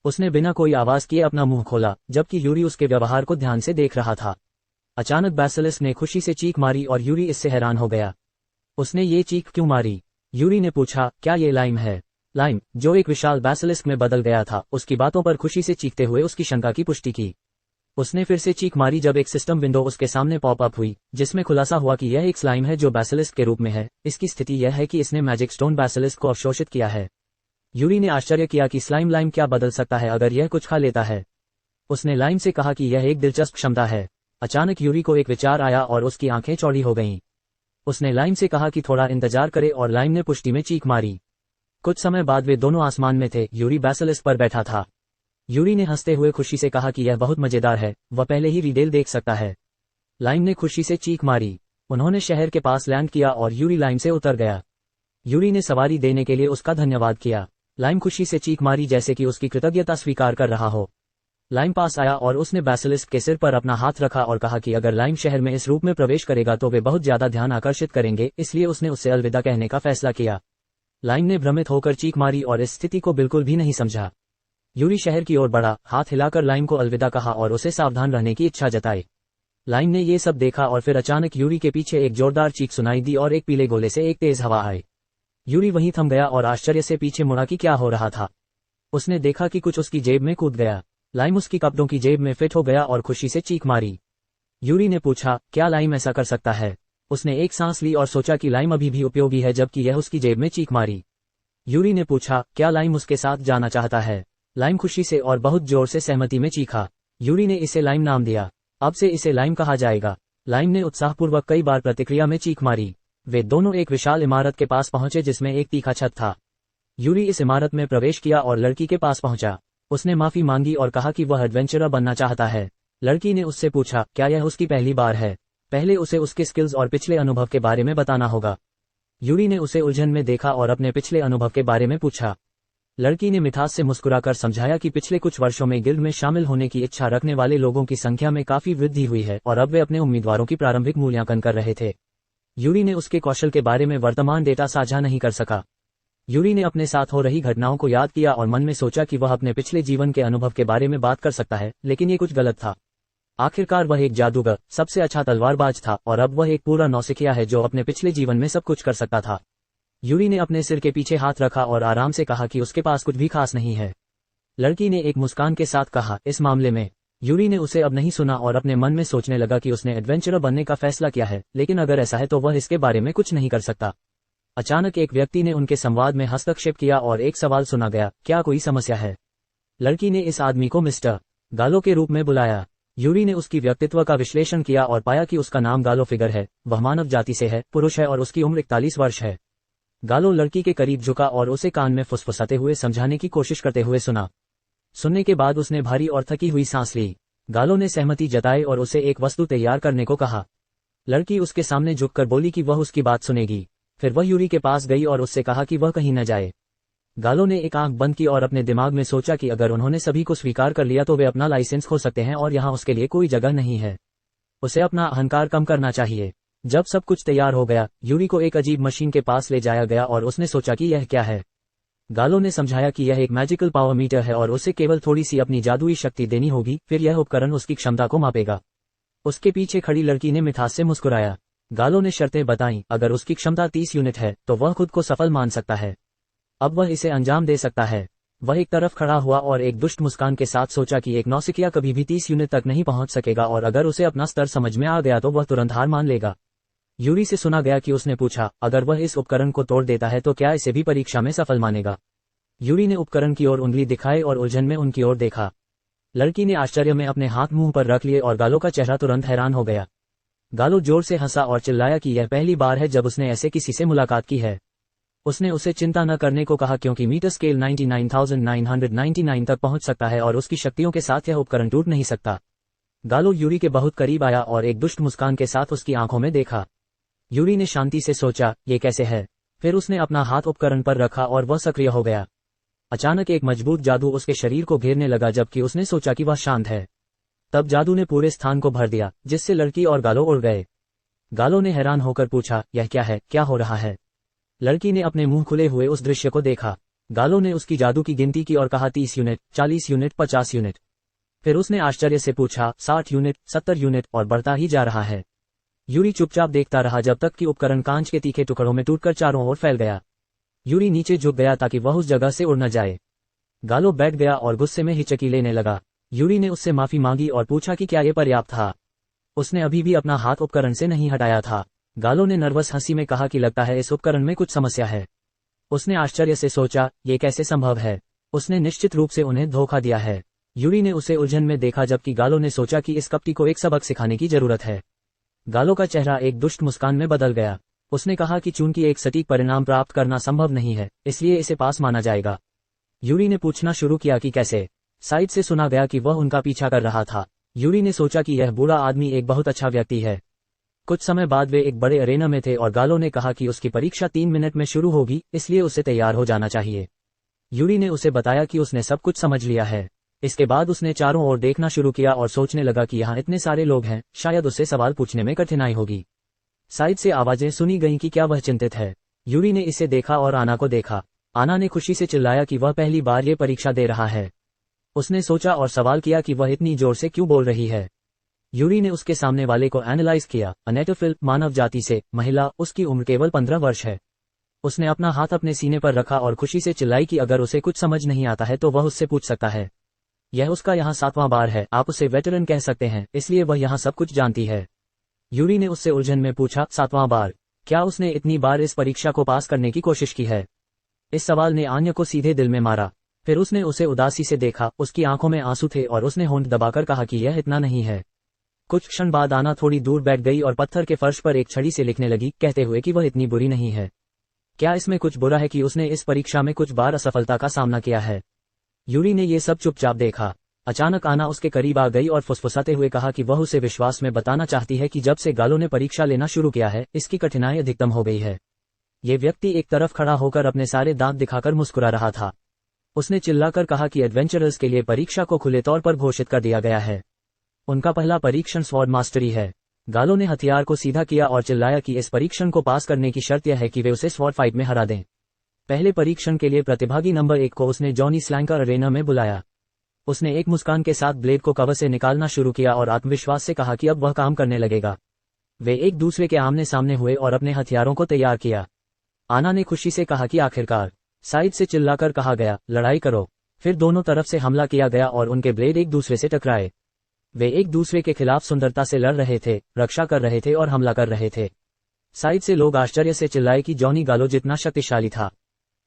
उसने बिना कोई आवाज किए अपना मुंह खोला, जबकि यूरी उसके व्यवहार को ध्यान से देख रहा था। अचानक बेसिलिस्क ने खुशी से चीख मारी और यूरी इससे हैरान हो गया। उसने ये चीख क्यों मारी? यूरी ने पूछा, क्या ये लाइम है? लाइम, जो एक विशाल बेसिलिस्क में बदल गया था, उसकी बातों पर खुशी से चीखते हुए उसकी शंका की पुष्टि की। उसने फिर से चीख मारी जब एक सिस्टम विंडो उसके सामने पॉप अप हुई, जिसमें खुलासा हुआ कि यह एक स्लाइम है जो बेसिलिस्क के रूप में है। इसकी स्थिति यह है कि इसने मैजिक स्टोन बेसिलिस्क को अवशोषित किया है। यूरी ने आश्चर्य किया कि स्लाइम लाइम क्या बदल सकता है अगर यह कुछ खा लेता है। उसने लाइम से कहा कि यह एक दिलचस्प क्षमता है। अचानक यूरी को एक विचार आया और उसकी आंखें चौड़ी हो गईं। उसने लाइम से कहा कि थोड़ा इंतजार करे और लाइम ने पुष्टि में चीख मारी। कुछ समय बाद वे दोनों आसमान में थे। यूरी बेसिलिस्क पर बैठा था। यूरी ने हंसते हुए खुशी से कहा कि यह बहुत मजेदार है, वह पहले ही रीडेल देख सकता है। लाइम ने खुशी से चीख मारी। उन्होंने शहर के पास लैंड किया और यूरी लाइम से उतर गया। यूरी ने सवारी देने के लिए उसका धन्यवाद किया। लाइम खुशी से चीख मारी जैसे कि उसकी कृतज्ञता स्वीकार कर रहा हो। लाइम पास आया और उसने बेसिलिस्क के सिर पर अपना हाथ रखा और कहा कि अगर लाइम शहर में इस रूप में प्रवेश करेगा तो वे बहुत ज्यादा ध्यान आकर्षित करेंगे, इसलिए उसने उससे अलविदा कहने का फैसला किया। लाइम ने भ्रमित होकर चीख मारी और इस स्थिति को बिल्कुल भी नहीं समझा। यूरी शहर की ओर बढ़ा, हाथ हिलाकर लाइम को अलविदा कहा और उसे सावधान रहने की इच्छा जताई। लाइम ने ये सब देखा और फिर अचानक यूरी के पीछे एक जोरदार चीख सुनाई दी और एक पीले गोले से एक तेज हवा आई। यूरी वहीं थम गया और आश्चर्य से पीछे मुड़ा कि क्या हो रहा था। उसने देखा कि कुछ उसकी जेब में कूद गया। लाइम उसकी कपड़ों की जेब में फिट हो गया और खुशी से चीख मारी। यूरी ने पूछा, क्या लाइम ऐसा कर सकता है? उसने एक सांस ली और सोचा कि लाइम अभी भी उपयोगी है जबकि यह उसकी जेब में चीख मारी। यूरी ने पूछा, क्या लाइम उसके साथ जाना चाहता है? लाइम खुशी से और बहुत जोर से सहमति में चीखा। यूरी ने इसे लाइम नाम दिया। अब से इसे लाइम कहा जाएगा। लाइम ने उत्साहपूर्वक कई बार प्रतिक्रिया में चीख मारी। वे दोनों एक विशाल इमारत के पास पहुंचे जिसमें एक तीखा छत था। यूरी इस इमारत में प्रवेश किया और लड़की के पास पहुंचा। उसने माफी मांगी और कहा कि वह एडवेंचरर बनना चाहता है। लड़की ने उससे पूछा, क्या यह उसकी पहली बार है? पहले उसे उसके स्किल्स और पिछले अनुभव के बारे में बताना होगा। यूरी ने उसे उलझन में देखा और अपने पिछले अनुभव के बारे में पूछा। लड़की ने मिठास से मुस्कुराकर समझाया कि पिछले कुछ वर्षों में गिल्ड में शामिल होने की इच्छा रखने वाले लोगों की संख्या में काफी वृद्धि हुई है और अब वे अपने उम्मीदवारों की प्रारंभिक मूल्यांकन कर रहे थे। यूरी ने उसके कौशल के बारे में वर्तमान डेटा साझा नहीं कर सका। यूरी ने अपने साथ हो रही घटनाओं को याद किया और मन में सोचा कि वह अपने पिछले जीवन के अनुभव के बारे में बात कर सकता है, लेकिन ये कुछ गलत था। आखिरकार वह एक जादूगर, सबसे अच्छा तलवारबाज था और अब वह एक पूरा नौसिखिया है जो अपने पिछले जीवन में सब कुछ कर सकता था। यूरी ने अपने सिर के पीछे हाथ रखा और आराम से कहा कि उसके पास कुछ भी खास नहीं है। लड़की ने एक मुस्कान के साथ कहा, इस मामले में। यूरी ने उसे अब नहीं सुना और अपने मन में सोचने लगा कि उसने एडवेंचरर बनने का फैसला किया है, लेकिन अगर ऐसा है तो वह इसके बारे में कुछ नहीं कर सकता। अचानक एक व्यक्ति ने उनके संवाद में हस्तक्षेप किया और एक सवाल सुना गया, क्या कोई समस्या है? लड़की ने इस आदमी को मिस्टर गालो के रूप में बुलाया। यूरी ने उसकी व्यक्तित्व का विश्लेषण किया और पाया कि उसका नाम गालो फिगर है, वह मानव जाति से है, पुरुष है और उसकी उम्र 41 वर्ष है। गालो लड़की के करीब झुका और उसे कान में फुसफुसाते हुए समझाने की कोशिश करते हुए सुना। सुनने के बाद उसने भारी और थकी हुई सांस ली। गालो ने सहमति जताई और उसे एक वस्तु तैयार करने को कहा। लड़की उसके सामने झुककर बोली कि वह उसकी बात सुनेगी। फिर वह यूरी के पास गई और उससे कहा कि वह कहीं न जाए। गालो ने एक आंख बंद की और अपने दिमाग में सोचा कि अगर उन्होंने सभी को स्वीकार कर लिया तो वे अपना लाइसेंस खो सकते हैं और यहाँ उसके लिए कोई जगह नहीं है। उसे अपना अहंकार कम करना चाहिए। जब सब कुछ तैयार हो गया, यूरी को एक अजीब मशीन के पास ले जाया गया और उसने सोचा कि यह क्या है। गालो ने समझाया कि यह एक मैजिकल पावर मीटर है और उसे केवल थोड़ी सी अपनी जादुई शक्ति देनी होगी, फिर यह उपकरण उसकी क्षमता को मापेगा। उसके पीछे खड़ी लड़की ने मिठास से मुस्कुराया। गालो ने शर्तें बताईं, अगर उसकी क्षमता 30 यूनिट है तो वह खुद को सफल मान सकता है। अब वह इसे अंजाम दे सकता है। वह एक तरफ खड़ा हुआ और एक दुष्ट मुस्कान के साथ सोचा कि एक नौसिखिया कभी भी 30 यूनिट तक नहीं पहुंच सकेगा और अगर उसे अपना स्तर समझ में आ गया तो वह तुरंत हार मान लेगा। यूरी से सुना गया कि उसने पूछा, अगर वह इस उपकरण को तोड़ देता है तो क्या इसे भी परीक्षा में सफल मानेगा? यूरी ने उपकरण की ओर उंगली दिखाई और उलझन में उनकी ओर देखा। लड़की ने आश्चर्य में अपने हाथ मुंह पर रख लिए और गालो का चेहरा तुरंत हैरान हो गया। गालो जोर से हंसा और चिल्लाया कि यह पहली बार है जब उसने ऐसे किसी से मुलाकात की है। उसने उसे चिंता न करने को कहा क्योंकि मीटर स्केल 99,999 तक पहुंच सकता है और उसकी शक्तियों के साथ यह उपकरण टूट नहीं सकता। गालो यूरी के बहुत करीब आया और एक दुष्ट मुस्कान के साथ उसकी आंखों में देखा। यूरी ने शांति से सोचा, ये कैसे है? फिर उसने अपना हाथ उपकरण पर रखा और वह सक्रिय हो गया। अचानक एक मजबूत जादू उसके शरीर को घेरने लगा जबकि उसने सोचा कि वह शांत है। तब जादू ने पूरे स्थान को भर दिया, जिससे लड़की और गालो उड़ गए। गालो ने हैरान होकर पूछा, यह क्या है? क्या हो रहा है? लड़की ने अपने मुंह खुले हुए उस दृश्य को देखा। गालो ने उसकी जादू की गिनती की और कहा 30 यूनिट, 40 यूनिट, 50 यूनिट। फिर उसने आश्चर्य से पूछा, 60 यूनिट, 70 यूनिट, और बढ़ता ही जा रहा है। यूरी चुपचाप देखता रहा जब तक कि उपकरण कांच के तीखे टुकड़ों में टूटकर चारों ओर फैल गया। यूरी नीचे झुक गया ताकि वह उस जगह से उड़ न जाए। गालो बैठ गया और गुस्से में हिचकी लेने लगा। यूरी ने उससे माफी मांगी और पूछा कि क्या ये पर्याप्त था। उसने अभी भी अपना हाथ उपकरण से नहीं हटाया था। गालो ने नर्वस हंसी में कहा कि लगता है इस उपकरण में कुछ समस्या है। उसने आश्चर्य से सोचा, ये कैसे संभव है? उसने निश्चित रूप से उन्हें धोखा दिया है। यूरी ने उसे उलझन में देखा जबकि गालो ने सोचा कि इस कपटी को एक सबक सिखाने की जरूरत है। गालो का चेहरा एक दुष्ट मुस्कान में बदल गया। उसने कहा कि चूंकि एक सटीक परिणाम प्राप्त करना संभव नहीं है, इसलिए इसे पास माना जाएगा। यूरी ने पूछना शुरू किया कि कैसे। साइड से सुना गया कि वह उनका पीछा कर रहा था। यूरी ने सोचा कि यह बूढ़ा आदमी एक बहुत अच्छा व्यक्ति है। कुछ समय बाद वे एक बड़े अरेना में थे और गालो ने कहा कि उसकी परीक्षा 3 मिनट में शुरू होगी, इसलिए उसे तैयार हो जाना चाहिए। यूरी ने उसे बताया कि उसने सब कुछ समझ लिया है। इसके बाद उसने चारों ओर देखना शुरू किया और सोचने लगा कि यहाँ इतने सारे लोग हैं, शायद उससे सवाल पूछने में कठिनाई होगी। साइड से आवाजें सुनी गईं कि क्या वह चिंतित है। यूरी ने इसे देखा और आना को देखा। आना ने खुशी से चिल्लाया कि वह पहली बार ये परीक्षा दे रहा है। उसने सोचा और सवाल किया कि वह इतनी जोर से क्यों बोल रही है। यूरी ने उसके सामने वाले को एनालाइज किया। अनेटोफिल, मानव जाति से, महिला, उसकी उम्र केवल 15 वर्ष है। उसने अपना हाथ अपने सीने पर रखा और खुशी से चिल्लाई कि अगर उसे कुछ समझ नहीं आता है तो वह उससे पूछ सकता है। यह उसका यहाँ 7वां बार है, आप उसे वेटरन कह सकते हैं, इसलिए वह यहाँ सब कुछ जानती है। यूरी ने उससे उलझन में पूछा, 7वां बार? क्या उसने इतनी बार इस परीक्षा को पास करने की कोशिश की है? इस सवाल ने आन्या को सीधे दिल में मारा। फिर उसने उसे उदासी से देखा, उसकी आंखों में आंसू थे और उसने होंठ दबाकर कहा कि यह इतना नहीं है। कुछ क्षण बाद आना थोड़ी दूर बैठ गई और पत्थर के फर्श पर एक छड़ी से लिखने लगी, कहते हुए कि वह इतनी बुरी नहीं है। क्या इसमें कुछ बुरा है कि उसने इस परीक्षा में कुछ बार असफलता का सामना किया है? यूरी ने ये सब चुपचाप देखा। अचानक आना उसके करीब आ गई और फुसफुसाते हुए कहा कि वह उसे विश्वास में बताना चाहती है कि जब से गालो ने परीक्षा लेना शुरू किया है, इसकी कठिनाई अधिकतम हो गई है। ये व्यक्ति एक तरफ खड़ा होकर अपने सारे दांत दिखाकर मुस्कुरा रहा था। उसने चिल्लाकर कहा कि एडवेंचरर्स के लिए परीक्षा को खुले तौर पर घोषित कर दिया गया है। उनका पहला परीक्षण स्वॉर्ड मास्टरी है। गालो ने हथियार को सीधा किया और चिल्लाया कि इस परीक्षण को पास करने की शर्त यह है कि वे उसे स्वॉर्ड फाइट में हरा दें। पहले परीक्षण के लिए प्रतिभागी नंबर 1 को उसने जॉनी स्लैंकर अरेना में बुलाया। उसने एक मुस्कान के साथ ब्लेड को कवर से निकालना शुरू किया और आत्मविश्वास से कहा कि अब वह काम करने लगेगा। वे एक दूसरे के आमने सामने हुए और अपने हथियारों को तैयार किया। आना ने खुशी से कहा कि आखिरकार। साइड से चिल्लाकर कहा गया, लड़ाई करो। फिर दोनों तरफ से हमला किया गया और उनके ब्लेड एक दूसरे से टकराए। वे एक दूसरे के खिलाफ सुंदरता से लड़ रहे थे, रक्षा कर रहे थे और हमला कर रहे थे। साइड से लोग आश्चर्य से चिल्लाए कि जॉनी गालो जितना शक्तिशाली था।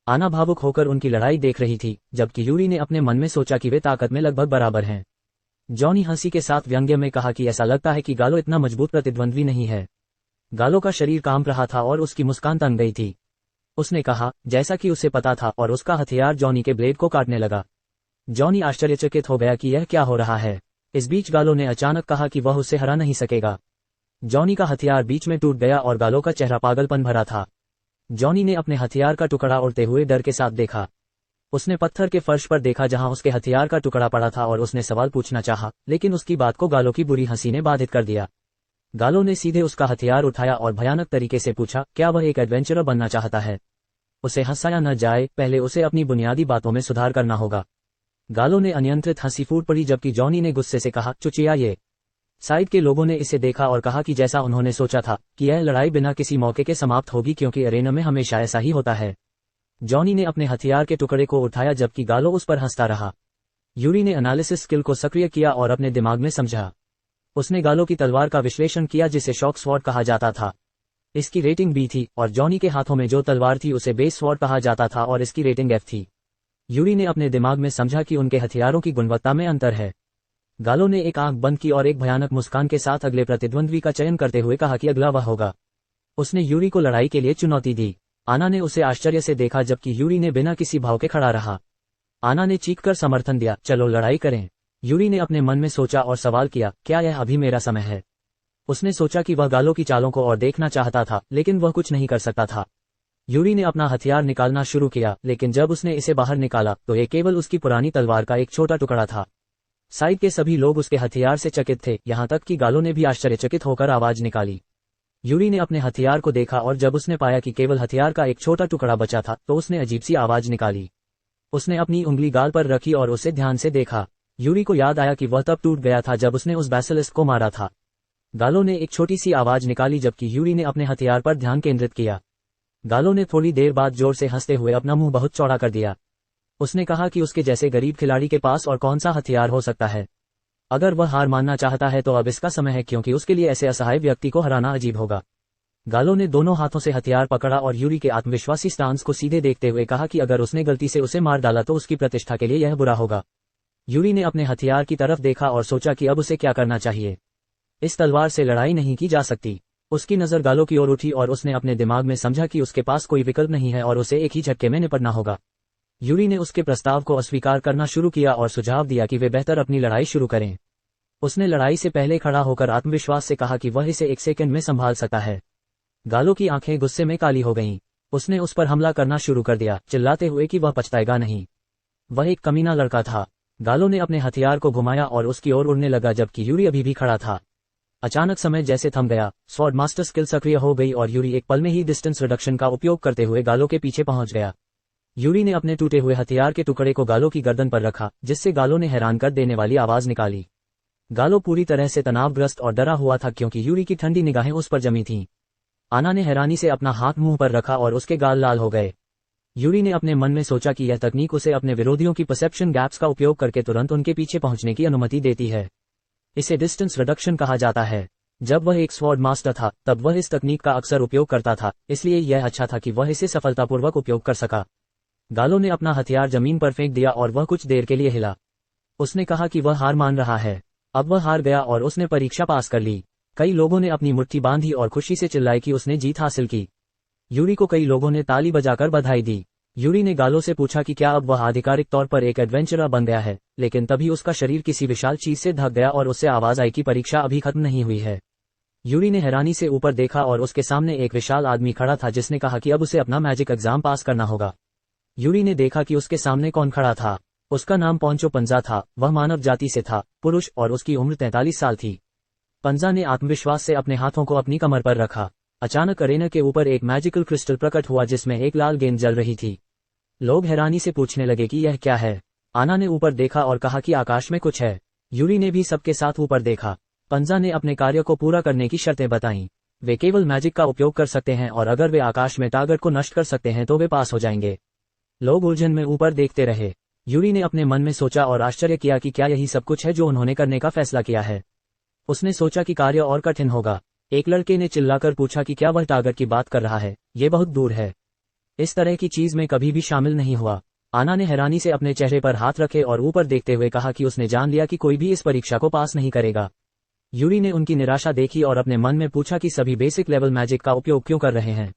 आना भावुक होकर उनकी लड़ाई देख रही थी, जबकि यूरी ने अपने मन में सोचा कि वे ताकत में लगभग बराबर हैं। जॉनी हंसी के साथ व्यंग्य में कहा कि ऐसा लगता है कि गालो इतना मजबूत प्रतिद्वंद्वी नहीं है। गालो का शरीर कांप रहा था और उसकी मुस्कान तन गई थी। उसने कहा, जैसा कि उसे पता था, और उसका हथियार जॉनी के ब्लेड को काटने लगा। जॉनी आश्चर्यचकित हो गया कि यह क्या हो रहा है। इस बीच गालो ने अचानक कहा कि वह उसे हरा नहीं सकेगा। जॉनी का हथियार बीच में टूट गया और गालो का चेहरा पागलपन भरा था। जॉनी ने अपने हथियार का टुकड़ा उड़ते हुए डर के साथ देखा। उसने पत्थर के फर्श पर देखा जहां उसके हथियार का टुकड़ा पड़ा था और उसने सवाल पूछना चाहा, लेकिन उसकी बात को गालो की बुरी हंसी ने बाधित कर दिया। गालो ने सीधे उसका हथियार उठाया और भयानक तरीके से पूछा, क्या वह एक एडवेंचरर बनना चाहता है? उसे हंसाया न जाए, पहले उसे अपनी बुनियादी बातों में सुधार करना होगा। गालो ने अनियंत्रित हंसी फूट पड़ी, जबकि जॉनी ने गुस्से से कहा, चुचिया ये। साइड के लोगों ने इसे देखा और कहा कि जैसा उन्होंने सोचा था कि यह लड़ाई बिना किसी मौके के समाप्त होगी, क्योंकि अरेना में हमेशा ऐसा ही होता है। जॉनी ने अपने हथियार के टुकड़े को उठाया जबकि गालो उस पर हंसता रहा। यूरी ने एनालिसिस स्किल को सक्रिय किया और अपने दिमाग में समझा। उसने गालो की तलवार का विश्लेषण किया जिसे शॉक स्वॉर्ड कहा जाता था। इसकी रेटिंग बी थी और जॉनी के हाथों में जो तलवार थी उसे बेस स्वॉर्ड कहा जाता था और इसकी रेटिंग एफ थी। यूरी ने अपने दिमाग में समझा कि उनके हथियारों की गुणवत्ता में अंतर है। गालो ने एक आंख बंद की और एक भयानक मुस्कान के साथ अगले प्रतिद्वंद्वी का चयन करते हुए कहा कि अगला वह होगा। उसने यूरी को लड़ाई के लिए चुनौती दी। आना ने उसे आश्चर्य से देखा जबकि यूरी ने बिना किसी भाव के खड़ा रहा। आना ने चीखकर समर्थन दिया, चलो लड़ाई करें। यूरी ने अपने मन में सोचा और सवाल किया, क्या यह अभी मेरा समय है? उसने सोचा कि वह गालो की चालों को और देखना चाहता था, लेकिन वह कुछ नहीं कर सकता था। यूरी ने अपना हथियार निकालना शुरू किया, लेकिन जब उसने इसे बाहर निकाला तो ये केवल उसकी पुरानी तलवार का एक छोटा टुकड़ा था। साइड के सभी लोग उसके हथियार से चकित थे, यहाँ तक कि गालो ने भी आश्चर्यचकित होकर आवाज निकाली। यूरी ने अपने हथियार को देखा और जब उसने पाया कि केवल हथियार का एक छोटा टुकड़ा बचा था तो उसने अजीब सी आवाज निकाली। उसने अपनी उंगली गाल पर रखी और उसे ध्यान से देखा। यूरी को याद आया कि वह तब टूट गया था जब उसने उस बैसिलिस्क को मारा था। गालो ने एक छोटी सी आवाज निकाली जबकि यूरी ने अपने हथियार पर ध्यान केंद्रित किया। गालो ने थोड़ी देर बाद जोर से हंसते हुए अपना मुंह बहुत चौड़ा कर दिया। उसने कहा कि उसके जैसे गरीब खिलाड़ी के पास और कौन सा हथियार हो सकता है। अगर वह हार मानना चाहता है तो अब इसका समय है, क्योंकि उसके लिए ऐसे असहाय व्यक्ति को हराना अजीब होगा। गालो ने दोनों हाथों से हथियार पकड़ा और यूरी के आत्मविश्वासी स्टांस को सीधे देखते हुए कहा कि अगर उसने गलती से उसे मार डाला तो उसकी प्रतिष्ठा के लिए यह बुरा होगा। यूरी ने अपने हथियार की तरफ देखा और सोचा कि अब उसे क्या करना चाहिए। इस तलवार से लड़ाई नहीं की जा सकती। उसकी नजर गालो की ओर उठी और उसने अपने दिमाग में समझा कि उसके पास कोई विकल्प नहीं है और उसे एक ही झटके में निपटना होगा। यूरी ने उसके प्रस्ताव को अस्वीकार करना शुरू किया और सुझाव दिया कि वे बेहतर अपनी लड़ाई शुरू करें। उसने लड़ाई से पहले खड़ा होकर आत्मविश्वास से कहा कि वह इसे एक सेकंड में संभाल सकता है। गालो की आंखें गुस्से में काली हो गईं। उसने उस पर हमला करना शुरू कर दिया, चिल्लाते हुए कि वह पछताएगा नहीं। वह एक कमीना लड़का था। गालो ने अपने हथियार को घुमाया और उसकी ओर उड़ने लगा जबकि यूरी अभी भी खड़ा था। अचानक समय जैसे थम गया। स्वॉर्ड मास्टर स्किल सक्रिय हो गई और यूरी एक पल में ही डिस्टेंस रिडक्शन का उपयोग करते हुए गालो के पीछे पहुंच गया। यूरी ने अपने टूटे हुए हथियार के टुकड़े को गालो की गर्दन पर रखा, जिससे गालो ने हैरान कर देने वाली आवाज निकाली। गालो पूरी तरह से तनावग्रस्त और डरा हुआ था क्योंकि यूरी की ठंडी निगाहें उस पर जमी थीं। आना ने हैरानी से अपना हाथ मुंह पर रखा और उसके गाल लाल हो गए। यूरी ने अपने मन में सोचा कि यह तकनीक उसे अपने विरोधियों की परसेप्शन गैप्स का उपयोग करके तुरंत उनके पीछे पहुंचने की अनुमति देती है। इसे डिस्टेंस रिडक्शन कहा जाता है। जब वह एक स्वॉर्ड मास्टर था तब वह इस तकनीक का अक्सर उपयोग करता था, इसलिए यह अच्छा था कि वह इसे सफलतापूर्वक उपयोग कर सका। गालो ने अपना हथियार जमीन पर फेंक दिया और वह कुछ देर के लिए हिला। उसने कहा कि वह हार मान रहा है। अब वह हार गया और उसने परीक्षा पास कर ली। कई लोगों ने अपनी मुट्ठी बांधी और खुशी से चिल्लाए कि उसने जीत हासिल की। यूरी को कई लोगों ने ताली बजाकर बधाई दी। यूरी ने गालो से पूछा कि क्या अब वह आधिकारिक तौर पर एक एडवेंचरर बन गया है, लेकिन तभी उसका शरीर किसी विशाल चीज से ढक गया और उससे आवाज आई कि परीक्षा अभी खत्म नहीं हुई है। यूरी ने हैरानी से ऊपर देखा और उसके सामने एक विशाल आदमी खड़ा था जिसने कहा कि अब उसे अपना मैजिक एग्जाम पास करना होगा। यूरी ने देखा कि उसके सामने कौन खड़ा था। उसका नाम पोंचो पंजा था। वह मानव जाति से था, पुरुष, और उसकी उम्र 43 साल थी। पंजा ने आत्मविश्वास से अपने हाथों को अपनी कमर पर रखा। अचानक अरेना के ऊपर एक मैजिकल क्रिस्टल प्रकट हुआ जिसमें एक लाल गेंद जल रही थी। लोग हैरानी से पूछने लगे कि यह क्या है। आना ने ऊपर देखा और कहा कि आकाश में कुछ है। यूरी ने भी सबके साथ ऊपर देखा। पंजा ने अपने कार्य को पूरा करने की शर्तें बताईं। वे केवल मैजिक का उपयोग कर सकते हैं और अगर वे आकाश में टारगेट को नष्ट कर सकते हैं तो वे पास हो जाएंगे। लोग उलझन में ऊपर देखते रहे। यूरी ने अपने मन में सोचा और आश्चर्य किया कि क्या यही सब कुछ है जो उन्होंने करने का फैसला किया है। उसने सोचा कि कार्य और कठिन होगा। एक लड़के ने चिल्लाकर पूछा कि क्या वह टारगेट की बात कर रहा है, ये बहुत दूर है। इस तरह की चीज में कभी भी शामिल नहीं हुआ। आना ने हैरानी से अपने चेहरे पर हाथ रखे और ऊपर देखते हुए कहा कि उसने जान लिया कि कोई भी इस परीक्षा को पास नहीं करेगा। यूरी ने उनकी निराशा देखी और अपने मन में पूछा कि सभी बेसिक लेवल मैजिक का उपयोग क्यों कर रहे हैं।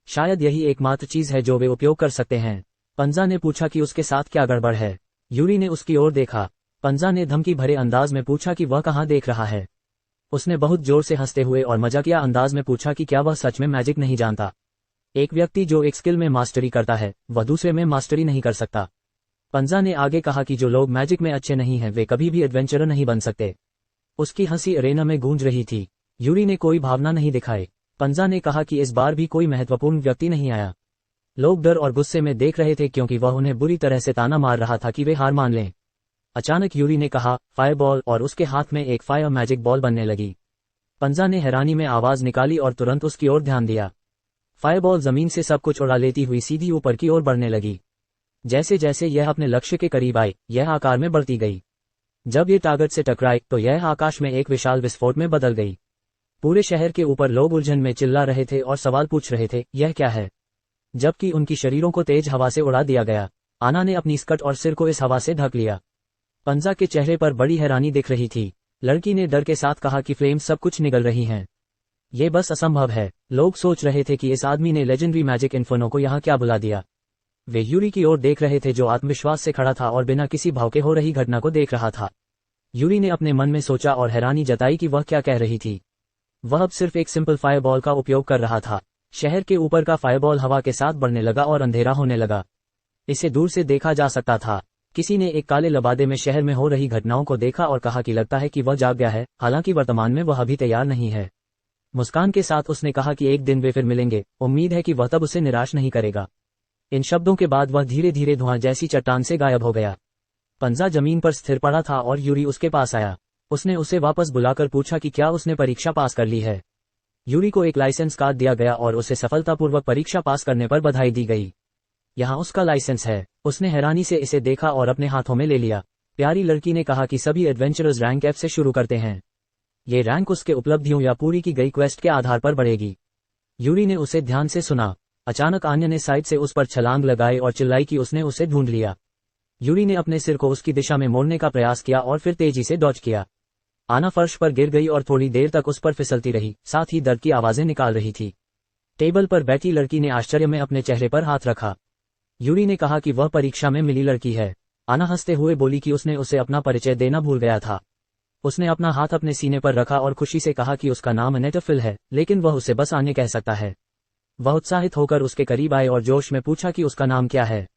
शायद यही एकमात्र चीज है जो वे उपयोग कर सकते हैं। पंजा ने पूछा कि उसके साथ क्या गड़बड़ है। यूरी ने उसकी ओर देखा। पंजा ने धमकी भरे अंदाज में पूछा कि वह कहाँ देख रहा है। उसने बहुत जोर से हंसते हुए और मजाकिया अंदाज में पूछा कि क्या वह सच में मैजिक नहीं जानता। एक व्यक्ति जो एक स्किल में मास्टरी करता है वह दूसरे में मास्टरी नहीं कर सकता। पंजा ने आगे कहा कि जो लोग मैजिक में अच्छे नहीं हैं वे कभी भी एडवेंचरर नहीं बन सकते। उसकी हंसी अरेना में गूंज रही थी। यूरी ने कोई भावना नहीं दिखाई। पंजा ने कहा कि इस बार भी कोई महत्वपूर्ण व्यक्ति नहीं आया। लोग डर और गुस्से में देख रहे थे क्योंकि वह उन्हें बुरी तरह से ताना मार रहा था कि वे हार मान लें। अचानक यूरी ने कहा, फायरबॉल, और उसके हाथ में एक फायर मैजिक बॉल बनने लगी। पंजा ने हैरानी में आवाज निकाली और तुरंत उसकी ओर ध्यान दिया। फायरबॉल जमीन से सब कुछ उड़ा लेती हुई सीधी ऊपर की ओर बढ़ने लगी। जैसे जैसे यह अपने लक्ष्य के करीब आई, यह आकार में बढ़ती गई। जब ये टारगेट से टकराई तो यह आकाश में एक विशाल विस्फोट में बदल गई। पूरे शहर के ऊपर लोग उलझन में चिल्ला रहे थे और सवाल पूछ रहे थे, यह क्या है, जबकि उनकी शरीरों को तेज हवा से उड़ा दिया गया। आना ने अपनी स्कर्ट और सिर को इस हवा से ढक लिया। पंजा के चेहरे पर बड़ी हैरानी दिख रही थी। लड़की ने डर के साथ कहा कि फ्लेम्स सब कुछ निगल रही हैं। ये बस असंभव है। लोग सोच रहे थे कि इस आदमी ने लेजेंडरी मैजिक इन्फर्नो को यहाँ क्या बुला दिया। वे यूरी की ओर देख रहे थे जो आत्मविश्वास से खड़ा था और बिना किसी भाव के हो रही घटना को देख रहा था। यूरी ने अपने मन में सोचा और हैरानी जताई कि वह क्या कह रही थी। वह अब सिर्फ एक सिंपल फायरबॉल का उपयोग कर रहा था। शहर के ऊपर का फायरबॉल हवा के साथ बढ़ने लगा और अंधेरा होने लगा। इसे दूर से देखा जा सकता था। किसी ने एक काले लबादे में शहर में हो रही घटनाओं को देखा और कहा कि लगता है कि वह जाग गया है, हालांकि वर्तमान में वह अभी तैयार नहीं है। मुस्कान के साथ उसने कहा कि एक दिन वे फिर मिलेंगे, उम्मीद है कि वह तब उसे निराश नहीं करेगा। इन शब्दों के बाद वह धीरे धीरे धुआं जैसी चट्टान से गायब हो गया। पंजा जमीन पर स्थिर पड़ा था और यूरी उसके पास आया। उसने उसे वापस बुलाकर पूछा कि क्या उसने परीक्षा पास कर ली है। यूरी को एक लाइसेंस कार्ड दिया गया और उसे सफलतापूर्वक परीक्षा पास करने पर बधाई दी गई। यहाँ उसका लाइसेंस है। उसने हैरानी से इसे देखा और अपने हाथों में ले लिया। प्यारी लड़की ने कहा कि सभी एडवेंचरर्स रैंक F से शुरू करते हैं। ये रैंक उसके उपलब्धियों या पूरी की गई क्वेस्ट के आधार पर बढ़ेगी। यूरी ने उसे ध्यान से सुना। अचानक आन्या ने साइड से उस पर छलांग लगाई और चिल्लाई कि उसने उसे ढूंढ लिया। यूरी ने अपने सिर को उसकी दिशा में मोड़ने का प्रयास किया और फिर तेजी से डॉज किया। आना फर्श पर गिर गई और थोड़ी देर तक उस पर फिसलती रही, साथ ही दर्द की आवाजें निकाल रही थी। टेबल पर बैठी लड़की ने आश्चर्य में अपने चेहरे पर हाथ रखा। यूरी ने कहा कि वह परीक्षा में मिली लड़की है। आना हंसते हुए बोली कि उसने उसे अपना परिचय देना भूल गया था। उसने अपना हाथ अपने सीने पर रखा और खुशी से कहा कि उसका नाम अनेटा फिल है, लेकिन वह उसे बस आने कह सकता है। वह उत्साहित होकर उसके करीब आए और जोश में पूछा कि उसका नाम क्या है।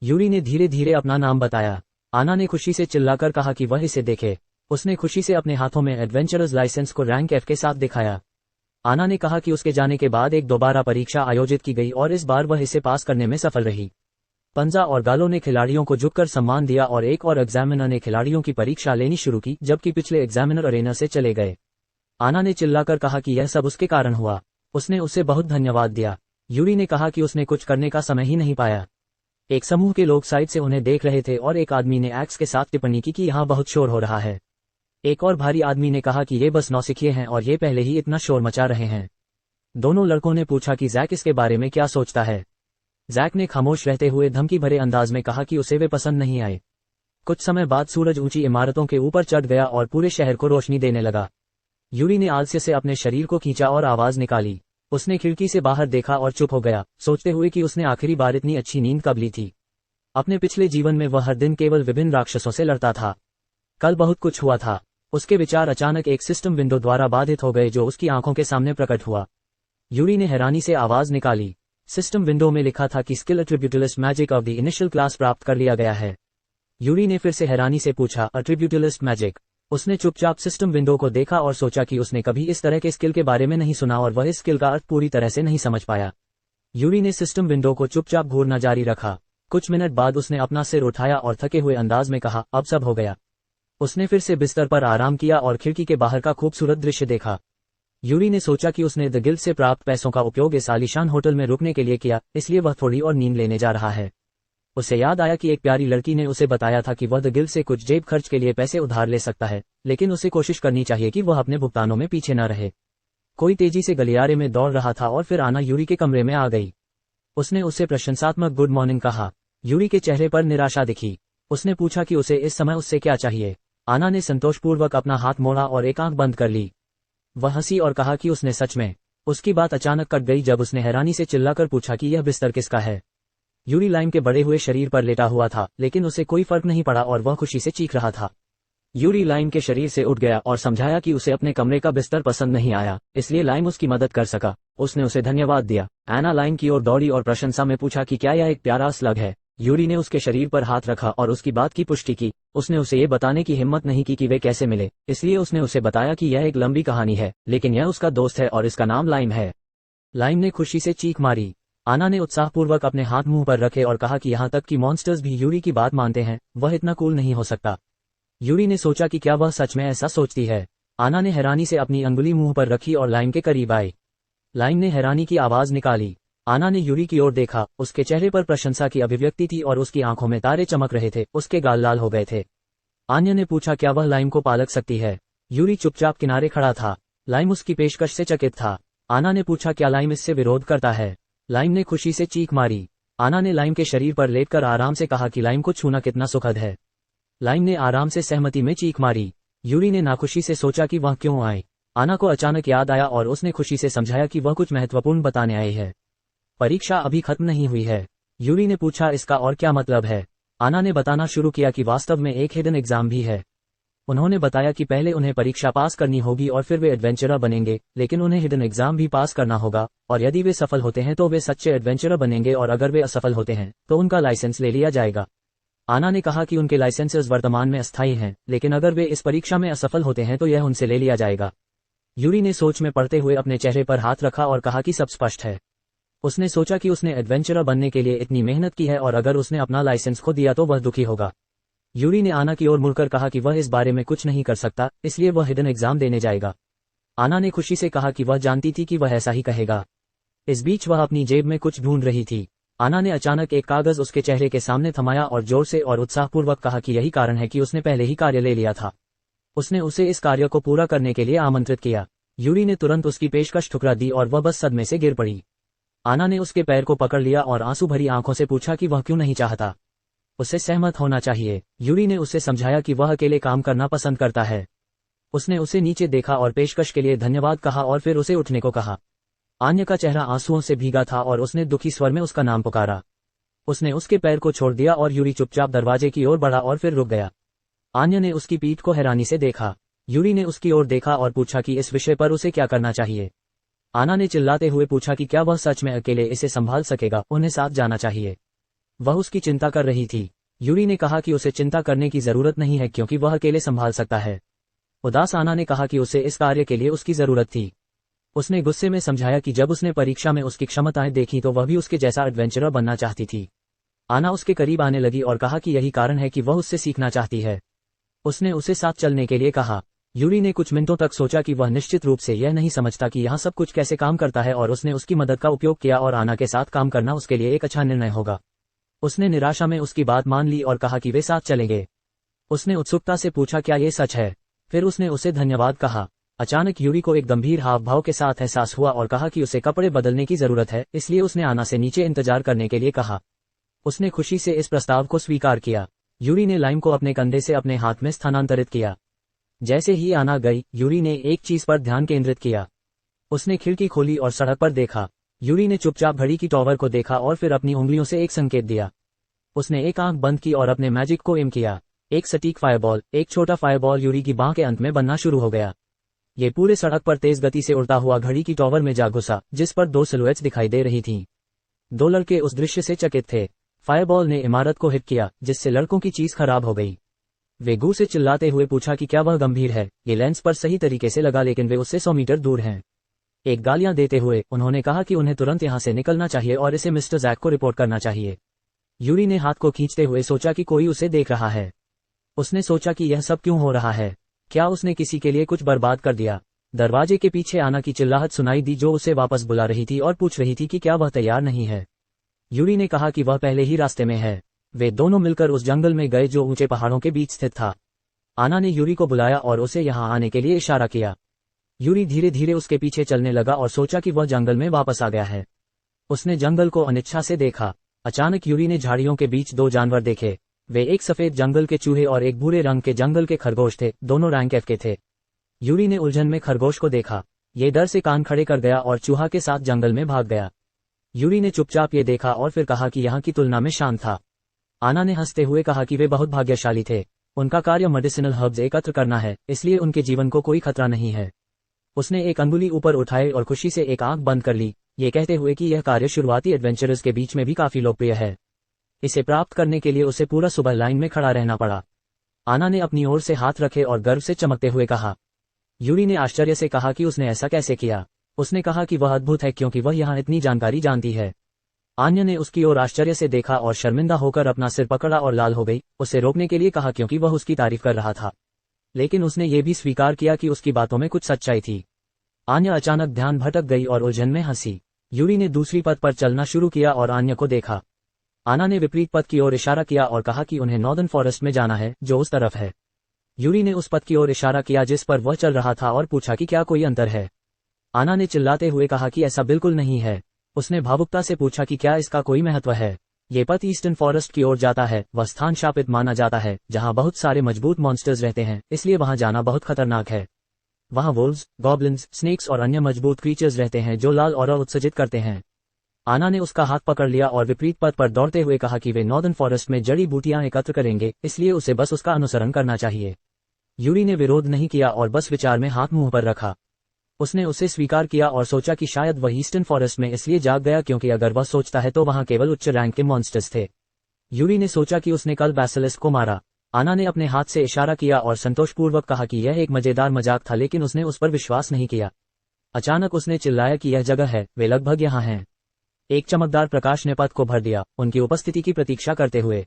यूरी ने धीरे धीरे अपना नाम बताया। आना ने खुशी से चिल्लाकर कहा कि वह इसे देखे। उसने खुशी से अपने हाथों में एडवेंचरर्स लाइसेंस को रैंक F के साथ दिखाया। आना ने कहा कि उसके जाने के बाद एक दोबारा परीक्षा आयोजित की गई और इस बार वह इसे पास करने में सफल रही। पंजा और गालो ने खिलाड़ियों को झुककर सम्मान दिया और एक और एग्जामिनर ने खिलाड़ियों की परीक्षा लेनी शुरू की, जबकि पिछले एग्जामिनर अरेना से चले गए। आना ने चिल्लाकर कहा कि यह सब उसके कारण हुआ। उसने उसे बहुत धन्यवाद दिया। यूरी ने कहा कि उसने कुछ करने का समय ही नहीं पाया। एक समूह के लोग साइड से उन्हें देख रहे थे और एक आदमी ने एक्स के साथ टिप्पणी की कि यहाँ बहुत शोर हो रहा है। एक और भारी आदमी ने कहा कि ये बस नौसिखिए हैं और ये पहले ही इतना शोर मचा रहे हैं। दोनों लड़कों ने पूछा कि जैक इसके बारे में क्या सोचता है। जैक ने खामोश रहते हुए धमकी भरे अंदाज में कहा कि उसे वे पसंद नहीं आए। कुछ समय बाद सूरज ऊंची इमारतों के ऊपर चढ़ गया और पूरे शहर को रोशनी देने लगा। यूरी ने आलस्य से अपने शरीर को खींचा और आवाज निकाली। उसने खिड़की से बाहर देखा और चुप हो गया, सोचते हुए कि उसने आखिरी बार इतनी अच्छी नींद कब ली थी। अपने पिछले जीवन में वह हर दिन केवल विभिन्न राक्षसों से लड़ता था। कल बहुत कुछ हुआ था। उसके विचार अचानक एक सिस्टम विंडो द्वारा बाधित हो गए जो उसकी आंखों के सामने प्रकट हुआ। यूरी ने हैरानी से आवाज निकाली। सिस्टम विंडो में लिखा था कि skill attribute list magic of the initial class प्राप्त कर लिया गया है। यूरी ने फिर से हैरानी से पूछा, अट्रिब्यूटलिस्ट मैजिक? उसने चुपचाप सिस्टम विंडो को देखा और सोचा कि उसने कभी इस तरह के स्किल के बारे में नहीं सुना और वह इस स्किल का अर्थ पूरी तरह से नहीं समझ पाया। यूरी ने सिस्टम विंडो को चुपचाप घूरना जारी रखा। कुछ मिनट बाद उसने अपना सिर उठाया और थके हुए अंदाज में कहा, अब सब हो गया। उसने फिर से बिस्तर पर आराम किया और खिड़की के बाहर का खूबसूरत दृश्य देखा। यूरी ने सोचा कि उसने द गिल्ड से प्राप्त पैसों का उपयोग इस आलीशान होटल में रुकने के लिए किया, इसलिए वह थोड़ी और नींद लेने जा रहा है। उसे याद आया कि एक प्यारी लड़की ने उसे बताया था कि वह द गिल्ड से कुछ जेब खर्च के लिए पैसे उधार ले सकता है, लेकिन उसे कोशिश करनी चाहिए कि वह अपने भुगतानों में पीछे न रहे। कोई तेजी से गलियारे में दौड़ रहा था और फिर आना यूरी के कमरे में आ गई। उसने उससे प्रशंसात्मक गुड मॉर्निंग कहा। यूरी के चेहरे पर निराशा दिखी। उसने पूछा कि उसे इस समय उससे क्या चाहिए। आना ने संतोषपूर्वक अपना हाथ मोड़ा और एक आंख बंद कर ली। वह हंसी और कहा कि उसने सच में। उसकी बात अचानक कट गई जब उसने हैरानी से चिल्लाकर पूछा कि यह बिस्तर किसका है। यूरी लाइम के बड़े हुए शरीर पर लेटा हुआ था, लेकिन उसे कोई फर्क नहीं पड़ा और वह खुशी से चीख रहा था। यूरी लाइम के शरीर से उठ गया और समझाया कि उसे अपने कमरे का बिस्तर पसंद नहीं आया, इसलिए लाइम उसकी मदद कर सका। उसने उसे धन्यवाद दिया। एना लाइम की ओर दौड़ी और प्रशंसा में पूछा कि क्या यह एक प्यारा स्लग है। यूरी ने उसके शरीर पर हाथ रखा और उसकी बात की पुष्टि की। उसने उसे ये बताने की हिम्मत नहीं की कि वे कैसे मिले, इसलिए उसने उसे बताया कि यह एक लंबी कहानी है, लेकिन यह उसका दोस्त है और इसका नाम लाइम है। लाइम ने खुशी से चीख मारी। आना ने उत्साहपूर्वक अपने हाथ मुंह पर रखे और कहा कि यहाँ तक कि मॉन्स्टर्स भी यूरी की बात मानते हैं, वह इतना कूल नहीं हो सकता। यूरी ने सोचा कि क्या वह सच में ऐसा सोचती है। आना ने हैरानी से अपनी अंगुली मुंह पर रखी और लाइम के करीब आई। लाइम ने हैरानी की आवाज निकाली। आना ने यूरी की ओर देखा। उसके चेहरे पर प्रशंसा की अभिव्यक्ति थी और उसकी आंखों में तारे चमक रहे थे। उसके गाल लाल हो गए थे। आन्या ने पूछा, क्या वह लाइम को पालक सकती है? यूरी चुपचाप किनारे खड़ा था। लाइम उसकी पेशकश से चकित था। आना ने पूछा, क्या लाइम इससे विरोध करता है? लाइम ने खुशी से चीख मारी। आना ने लाइम के शरीर पर लेटकर आराम से कहा कि लाइम को छूना कितना सुखद है। लाइम ने आराम से सहमति में चीख मारी। यूरी ने नाखुशी से सोचा कि वह क्यों आए। आना को अचानक याद आया और उसने खुशी से समझाया कि वह कुछ महत्वपूर्ण बताने आई है। परीक्षा अभी खत्म नहीं हुई है। यूरी ने पूछा, इसका और क्या मतलब है? आना ने बताना शुरू किया कि वास्तव में एक हिडन एग्जाम भी है। उन्होंने बताया कि पहले उन्हें परीक्षा पास करनी होगी और फिर वे एडवेंचरर बनेंगे, लेकिन उन्हें हिडन एग्जाम भी पास करना होगा, और यदि वे सफल होते हैं तो वे सच्चे एडवेंचरर बनेंगे और अगर वे असफल होते हैं तो उनका लाइसेंस ले लिया जाएगा। आना ने कहा कि उनके लाइसेंसेस वर्तमान में अस्थायी हैं, लेकिन अगर वे इस परीक्षा में असफल होते हैं तो यह उनसे ले लिया जाएगा। यूरी ने सोच में पड़ते हुए अपने चेहरे पर हाथ रखा और कहा कि सब स्पष्ट है। उसने सोचा कि उसने एडवेंचरर बनने के लिए इतनी मेहनत की है और अगर उसने अपना लाइसेंस खो दिया तो वह दुखी होगा। यूरी ने आना की ओर मुड़कर कहा कि वह इस बारे में कुछ नहीं कर सकता, इसलिए वह हिडन एग्जाम देने जाएगा। आना ने खुशी से कहा कि वह जानती थी कि वह ऐसा ही कहेगा। इस बीच वह अपनी जेब में कुछ ढूंढ रही थी। आना ने अचानक एक कागज उसके चेहरे के सामने थमाया और जोर से और उत्साहपूर्वक कहा कि यही कारण है कि उसने पहले ही कार्य ले लिया था। उसने उसे इस कार्य को पूरा करने के लिए आमंत्रित किया। यूरी ने तुरंत उसकी पेशकश ठुकरा दी और वह बस सदमे से गिर पड़ी। आना ने उसके पैर को पकड़ लिया और आंसू भरी आंखों से पूछा कि वह क्यों नहीं चाहता। उसे सहमत होना चाहिए। यूरी ने उसे समझाया कि वह अकेले काम करना पसंद करता है। उसने उसे नीचे देखा और पेशकश के लिए धन्यवाद कहा और फिर उसे उठने को कहा। आन्या का चेहरा आंसुओं से भीगा था और उसने दुखी स्वर में उसका नाम पुकारा। उसने उसके पैर को छोड़ दिया और यूरी चुपचाप दरवाजे की ओर बढ़ा और फिर रुक गया। आन्या ने उसकी पीठ को हैरानी से देखा। यूरी ने उसकी ओर देखा और पूछा कि इस विषय पर उसे क्या करना चाहिए। आना ने चिल्लाते हुए पूछा कि क्या वह सच में अकेले इसे संभाल सकेगा, उन्हें साथ जाना चाहिए। वह उसकी चिंता कर रही थी। यूरी ने कहा कि उसे चिंता करने की जरूरत नहीं है क्योंकि वह अकेले संभाल सकता है। उदास आना ने कहा कि उसे इस कार्य के लिए उसकी जरूरत थी। उसने गुस्से में समझाया कि जब उसने परीक्षा में उसकी क्षमताएं देखी तो वह भी उसके जैसा एडवेंचरर बनना चाहती थी। आना उसके करीब आने लगी और कहा कि यही कारण है कि वह उससे सीखना चाहती है। उसने उसे साथ चलने के लिए कहा। यूरी ने कुछ मिनटों तक सोचा कि वह निश्चित रूप से यह नहीं समझता कि यहाँ सब कुछ कैसे काम करता है और उसने उसकी मदद का उपयोग किया और आना के साथ काम करना उसके लिए एक अच्छा निर्णय होगा। उसने निराशा में उसकी बात मान ली और कहा कि वे साथ चलेंगे। उसने उत्सुकता से पूछा, क्या ये सच है? फिर उसने उसे धन्यवाद कहा। अचानक यूरी को एक गंभीर हाव भाव के साथ एहसास हुआ और कहा कि उसे कपड़े बदलने की जरूरत है, इसलिए उसने आना से नीचे इंतजार करने के लिए कहा। उसने खुशी से इस प्रस्ताव को स्वीकार किया। यूरी ने लाइम को अपने कंधे से अपने हाथ में स्थानांतरित किया। जैसे ही आना गई, यूरी ने एक चीज पर ध्यान केंद्रित किया। उसने खिड़की खोली और सड़क पर देखा। यूरी ने चुपचाप घड़ी की टॉवर को देखा और फिर अपनी उंगलियों से एक संकेत दिया। उसने एक आंख बंद की और अपने मैजिक को एम किया। एक सटीक फायरबॉल, एक छोटा फायरबॉल यूरी की बाह के अंत में बनना शुरू हो गया। ये पूरे सड़क पर तेज गति से उड़ता हुआ घड़ी की टॉवर में जा घुसा, जिस पर 2 सिलुएट्स दिखाई दे रही थीं। 2 लड़के उस दृश्य से चकित थे। फायरबॉल ने इमारत को हिट किया, जिससे लड़कों की चीज खराब हो गई। वे गू से चिल्लाते हुए पूछा कि क्या वह गंभीर है। ये लेंस पर सही तरीके से लगा, लेकिन वे उससे 100 मीटर दूर हैं। एक गालियां देते हुए उन्होंने कहा कि उन्हें तुरंत यहां से निकलना चाहिए और इसे मिस्टर जैक को रिपोर्ट करना चाहिए। यूरी ने हाथ को खींचते हुए सोचा कि कोई उसे देख रहा है। उसने सोचा कि यह सब क्यों हो रहा है। क्या उसने किसी के लिए कुछ बर्बाद कर दिया? दरवाजे के पीछे आना की चिल्लाहट सुनाई दी, जो उसे वापस बुला रही थी और पूछ रही थी कि क्या वह तैयार नहीं है। यूरी ने कहा कि वह पहले ही रास्ते में है। वे दोनों मिलकर उस जंगल में गए जो ऊंचे पहाड़ों के बीच स्थित था। आना ने यूरी को बुलाया और उसे यहां आने के लिए इशारा किया। यूरी धीरे धीरे उसके पीछे चलने लगा और सोचा कि वह जंगल में वापस आ गया है। उसने जंगल को अनिच्छा से देखा। अचानक यूरी ने झाड़ियों के बीच 2 जानवर देखे। वे एक सफेद जंगल के चूहे और एक भूरे रंग के जंगल के खरगोश थे, दोनों रैंक एफ के थे। यूरी ने उलझन में खरगोश को देखा। ये डर से कान खड़े कर गया और चूहा के साथ जंगल में भाग गया। यूरी ने चुपचाप ये देखा और फिर कहा कि यहाँ की तुलना में शांत था। आना ने हंसते हुए कहा कि वे बहुत भाग्यशाली थे। उनका कार्य मेडिसिनल हर्ब्स एकत्र करना है, इसलिए उनके जीवन को कोई खतरा नहीं है। उसने एक अंगुली ऊपर उठाई और खुशी से एक आंख बंद कर ली, ये कहते हुए कि यह कार्य शुरुआती एडवेंचरर्स के बीच में भी काफी लोकप्रिय है। इसे प्राप्त करने के लिए उसे पूरा सुबह लाइन में खड़ा रहना पड़ा। आना ने अपनी ओर से हाथ रखे और गर्व से चमकते हुए कहा। यूरी ने आश्चर्य से कहा कि उसने ऐसा कैसे किया। उसने कहा कि वह अद्भुत है क्योंकि वह यहाँ इतनी जानकारी जानती है। आन्या ने उसकी ओर आश्चर्य से देखा और शर्मिंदा होकर अपना सिर पकड़ा और लाल हो गई। उसे रोकने के लिए कहा क्योंकि वह उसकी तारीफ कर रहा था, लेकिन उसने ये भी स्वीकार किया कि उसकी बातों में कुछ सच्चाई थी। आन्या अचानक ध्यान भटक गई और उलझन में हंसी। यूरी ने दूसरी पथ पर चलना शुरू किया और आन्या को देखा। आना ने विपरीत पथ की ओर इशारा किया और कहा कि उन्हें नॉर्दर्न फॉरेस्ट में जाना है, जो उस तरफ है। यूरी ने उस पथ की ओर इशारा किया जिस पर वह चल रहा था और पूछा कि क्या कोई अंतर है। आना ने चिल्लाते हुए कहा कि ऐसा बिल्कुल नहीं है। उसने भावुकता से पूछा कि क्या इसका कोई महत्व है। ये पथ ईस्टर्न फॉरेस्ट की ओर जाता है। वह स्थान शापित माना जाता है जहां बहुत सारे मजबूत मॉन्स्टर्स रहते हैं, इसलिए वहां जाना बहुत खतरनाक है। वहां वोल्व्स, गॉब्लिन्स, स्नेक्स और अन्य मजबूत क्रीचर्स रहते हैं जो लाल ऑरा उत्सर्जित करते हैं। आना ने उसका हाथ पकड़ लिया और विपरीत पथ पर दौड़ते हुए कहा कि वे नॉर्दर्न फॉरेस्ट में जड़ी बूटियां एकत्र करेंगे, इसलिए उसे बस उसका अनुसरण करना चाहिए। यूरी ने विरोध नहीं किया और बस विचार में हाथ मुंह पर रखा। उसने उसे स्वीकार किया और सोचा कि शायद वह ईस्टर्न फॉरेस्ट में इसलिए जाग गया क्योंकि अगर वह सोचता है तो वहां केवल उच्च रैंक के मॉन्स्टर्स थे। यूरी ने सोचा कि उसने कल बैसिलिस्क को मारा। आना ने अपने हाथ से इशारा किया और संतोषपूर्वक कहा कि यह एक मजेदार मजाक था, लेकिन उसने उस पर विश्वास नहीं किया। अचानक उसने चिल्लाया कि यह जगह है, वे लगभग यहाँ हैं। एक चमकदार प्रकाश ने पथ को भर दिया, उनकी उपस्थिति की प्रतीक्षा करते हुए।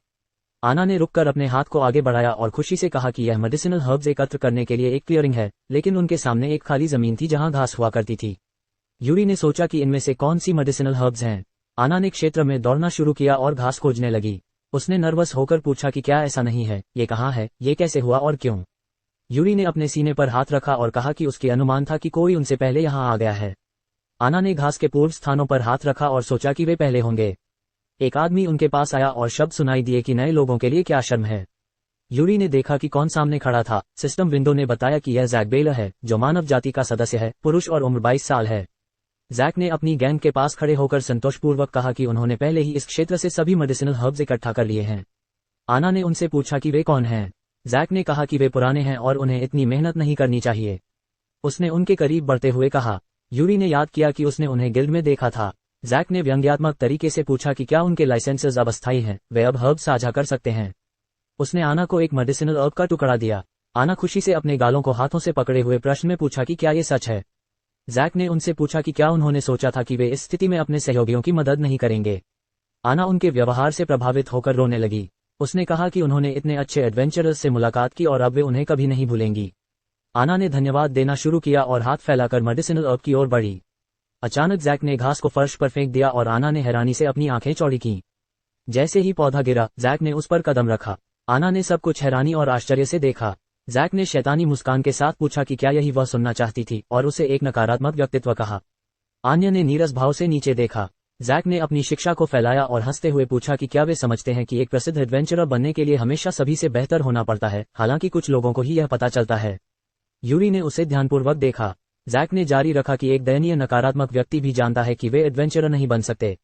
आना ने रुककर अपने हाथ को आगे बढ़ाया और खुशी से कहा कि यह मेडिसिनल हर्ब्स एकत्र करने के लिए एक क्लियरिंग है, लेकिन उनके सामने एक खाली जमीन थी जहां घास हुआ करती थी। यूरी ने सोचा कि इनमें से कौन सी मेडिसिनल हर्ब्स हैं। आना ने क्षेत्र में दौड़ना शुरू किया और घास खोजने लगी। उसने नर्वस होकर पूछा कि क्या ऐसा नहीं है, ये कहाँ है, ये कैसे हुआ और क्यों। यूरी ने अपने सीने पर हाथ रखा और कहा कि उसकी अनुमान था कि कोई उनसे पहले यहाँ आ गया है। आना ने घास के पूर्व स्थानों पर हाथ रखा और सोचा कि वे पहले होंगे। एक आदमी उनके पास आया और शब्द सुनाई दिए कि नए लोगों के लिए क्या शर्म है। यूरी ने देखा कि कौन सामने खड़ा था। सिस्टम विंडो ने बताया कि यह जैक बेलर है, जो मानव जाति का सदस्य है, पुरुष और उम्र 22 साल है। जैक ने अपनी गैंग के पास खड़े होकर संतोषपूर्वक कहा कि उन्होंने पहले ही इस क्षेत्र से सभी मेडिसिनल हर्ब्स इकट्ठा कर लिए हैं। आना ने उनसे पूछा कि वे कौन हैं। जैक ने कहा कि वे पुराने हैं और उन्हें इतनी मेहनत नहीं करनी चाहिए। उसने उनके करीब बढ़ते हुए कहा। यूरी ने याद किया कि उसने उन्हें गिल्ड में देखा था। जैक ने व्यंग्यात्मक तरीके से पूछा कि क्या उनके लाइसेंसेस अब अस्थायी हैं, वे अब हर्ब साझा कर सकते हैं। उसने आना को एक मेडिसिनल हर्ब का टुकड़ा दिया। आना खुशी से अपने गालों को हाथों से पकड़े हुए प्रश्न में पूछा कि क्या ये सच है। जैक ने उनसे पूछा कि क्या उन्होंने सोचा था कि वे इस स्थिति में अपने सहयोगियों की मदद नहीं करेंगे। आना उनके व्यवहार से प्रभावित होकर रोने लगी। उसने कहा कि उन्होंने इतने अच्छे एडवेंचरर्स से मुलाकात की और अब वे उन्हें कभी नहीं भूलेंगी। आना ने धन्यवाद देना शुरू किया और हाथ फैलाकर मेडिसिनल हर्ब की ओर बढ़ी। अचानक जैक ने घास को फर्श पर फेंक दिया और आना ने हैरानी से अपनी आंखें चौड़ी की। जैसे ही पौधा गिरा, जैक ने उस पर कदम रखा। आना ने सब कुछ हैरानी और आश्चर्य से देखा। जैक ने शैतानी मुस्कान के साथ पूछा कि क्या यही वह सुनना चाहती थी, और उसे एक नकारात्मक व्यक्तित्व कहा। आन्या ने नीरस भाव से नीचे देखा। जैक ने अपनी शिक्षा को फैलाया और हंसते हुए पूछा कि क्या वे समझते हैं कि एक प्रसिद्ध एडवेंचरर बनने के लिए हमेशा सभी से बेहतर होना पड़ता है, हालांकि कुछ लोगों को ही यह पता चलता है। यूरी ने उसे ध्यानपूर्वक देखा। जैक ने जारी रखा कि एक दयनीय नकारात्मक व्यक्ति भी जानता है कि वे एडवेंचरर नहीं बन सकते।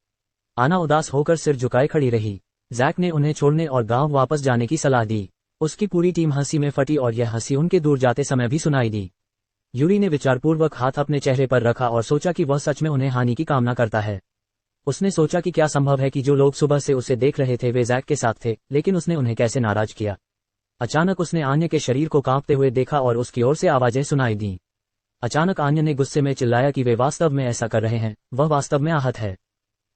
आना उदास होकर सिर झुकाए खड़ी रही। जैक ने उन्हें छोड़ने और गांव वापस जाने की सलाह दी। उसकी पूरी टीम हंसी में फटी और यह हंसी उनके दूर जाते समय भी सुनाई दी। यूरी ने विचारपूर्वक हाथ अपने चेहरे पर रखा और सोचा कि वह सच में उन्हें हानि की कामना करता है। उसने सोचा कि क्या संभव है कि जो लोग सुबह से उसे देख रहे थे वे जैक के साथ थे, लेकिन उसने उन्हें कैसे नाराज किया। अचानक उसने आन्या के शरीर को कांपते हुए देखा और उसकी ओर से आवाजें सुनाई दी। अचानक आन्या ने गुस्से में चिल्लाया कि वे वास्तव में ऐसा कर रहे हैं, वह वास्तव में आहत है।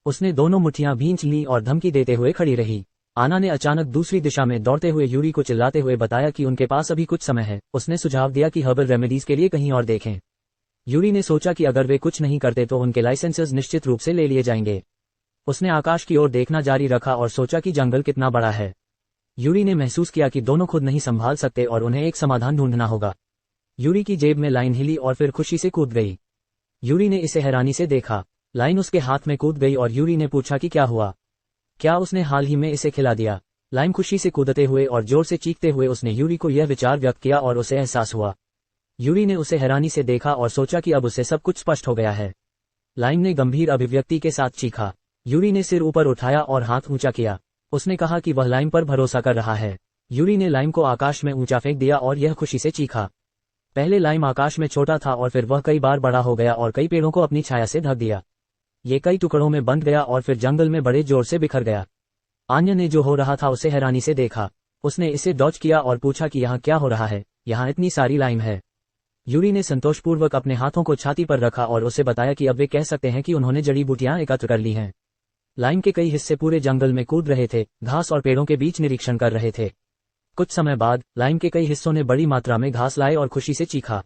उसने दोनों मुट्ठियां भींच लीं और धमकी देते हुए खड़ी रही। आना ने अचानक दूसरी दिशा में दौड़ते हुए यूरी को चिल्लाते हुए बताया कि उनके पास अभी कुछ समय है। उसने सुझाव दिया कि हर्बल रेमेडीज के लिए कहीं और देखें। यूरी ने सोचा कि अगर वे कुछ नहीं करते तो उनके लाइसेंसेस निश्चित रूप से ले लिए जाएंगे। उसने आकाश की ओर देखना जारी रखा और सोचा कि जंगल कितना बड़ा है। यूरी ने महसूस किया कि दोनों खुद नहीं संभाल सकते और उन्हें एक समाधान ढूंढना होगा। यूरी की जेब में लाइन हिली और फिर खुशी से कूद गई। यूरी ने इसे हैरानी से देखा। लाइन उसके हाथ में कूद गई और यूरी ने पूछा कि क्या हुआ, क्या उसने हाल ही में इसे खिला दिया। लाइम खुशी से कूदते हुए और जोर से चीखते हुए उसने यूरी को यह विचार व्यक्त किया और उसे एहसास हुआ। यूरी ने उसे हैरानी से देखा और सोचा कि अब उसे सब कुछ स्पष्ट हो गया है। लाइम ने गंभीर अभिव्यक्ति के साथ चीखा। यूरी ने सिर ऊपर उठाया और हाथ ऊंचा किया। उसने कहा कि वह लाइम पर भरोसा कर रहा है। यूरी ने लाइम को आकाश में ऊंचा फेंक दिया और यह खुशी से चीखा। पहले लाइम आकाश में छोटा था और फिर वह कई बार बड़ा हो गया और कई पेड़ों को अपनी छाया से ढक दिया। ये कई टुकड़ों में बंट गया और फिर जंगल में बड़े जोर से बिखर गया। आन्या ने जो हो रहा था उसे हैरानी से देखा। उसने इसे डॉज किया और पूछा कि यहाँ क्या हो रहा है, यहाँ इतनी सारी लाइम है। यूरी ने संतोषपूर्वक अपने हाथों को छाती पर रखा और उसे बताया कि अब वे कह सकते हैं कि उन्होंने जड़ी बूटियां एकत्र कर ली हैं। लाइम के कई हिस्से पूरे जंगल में कूद रहे थे, घास और पेड़ों के बीच निरीक्षण कर रहे थे। कुछ समय बाद लाइम के कई हिस्सों ने बड़ी मात्रा में घास लाए और खुशी से चीखा।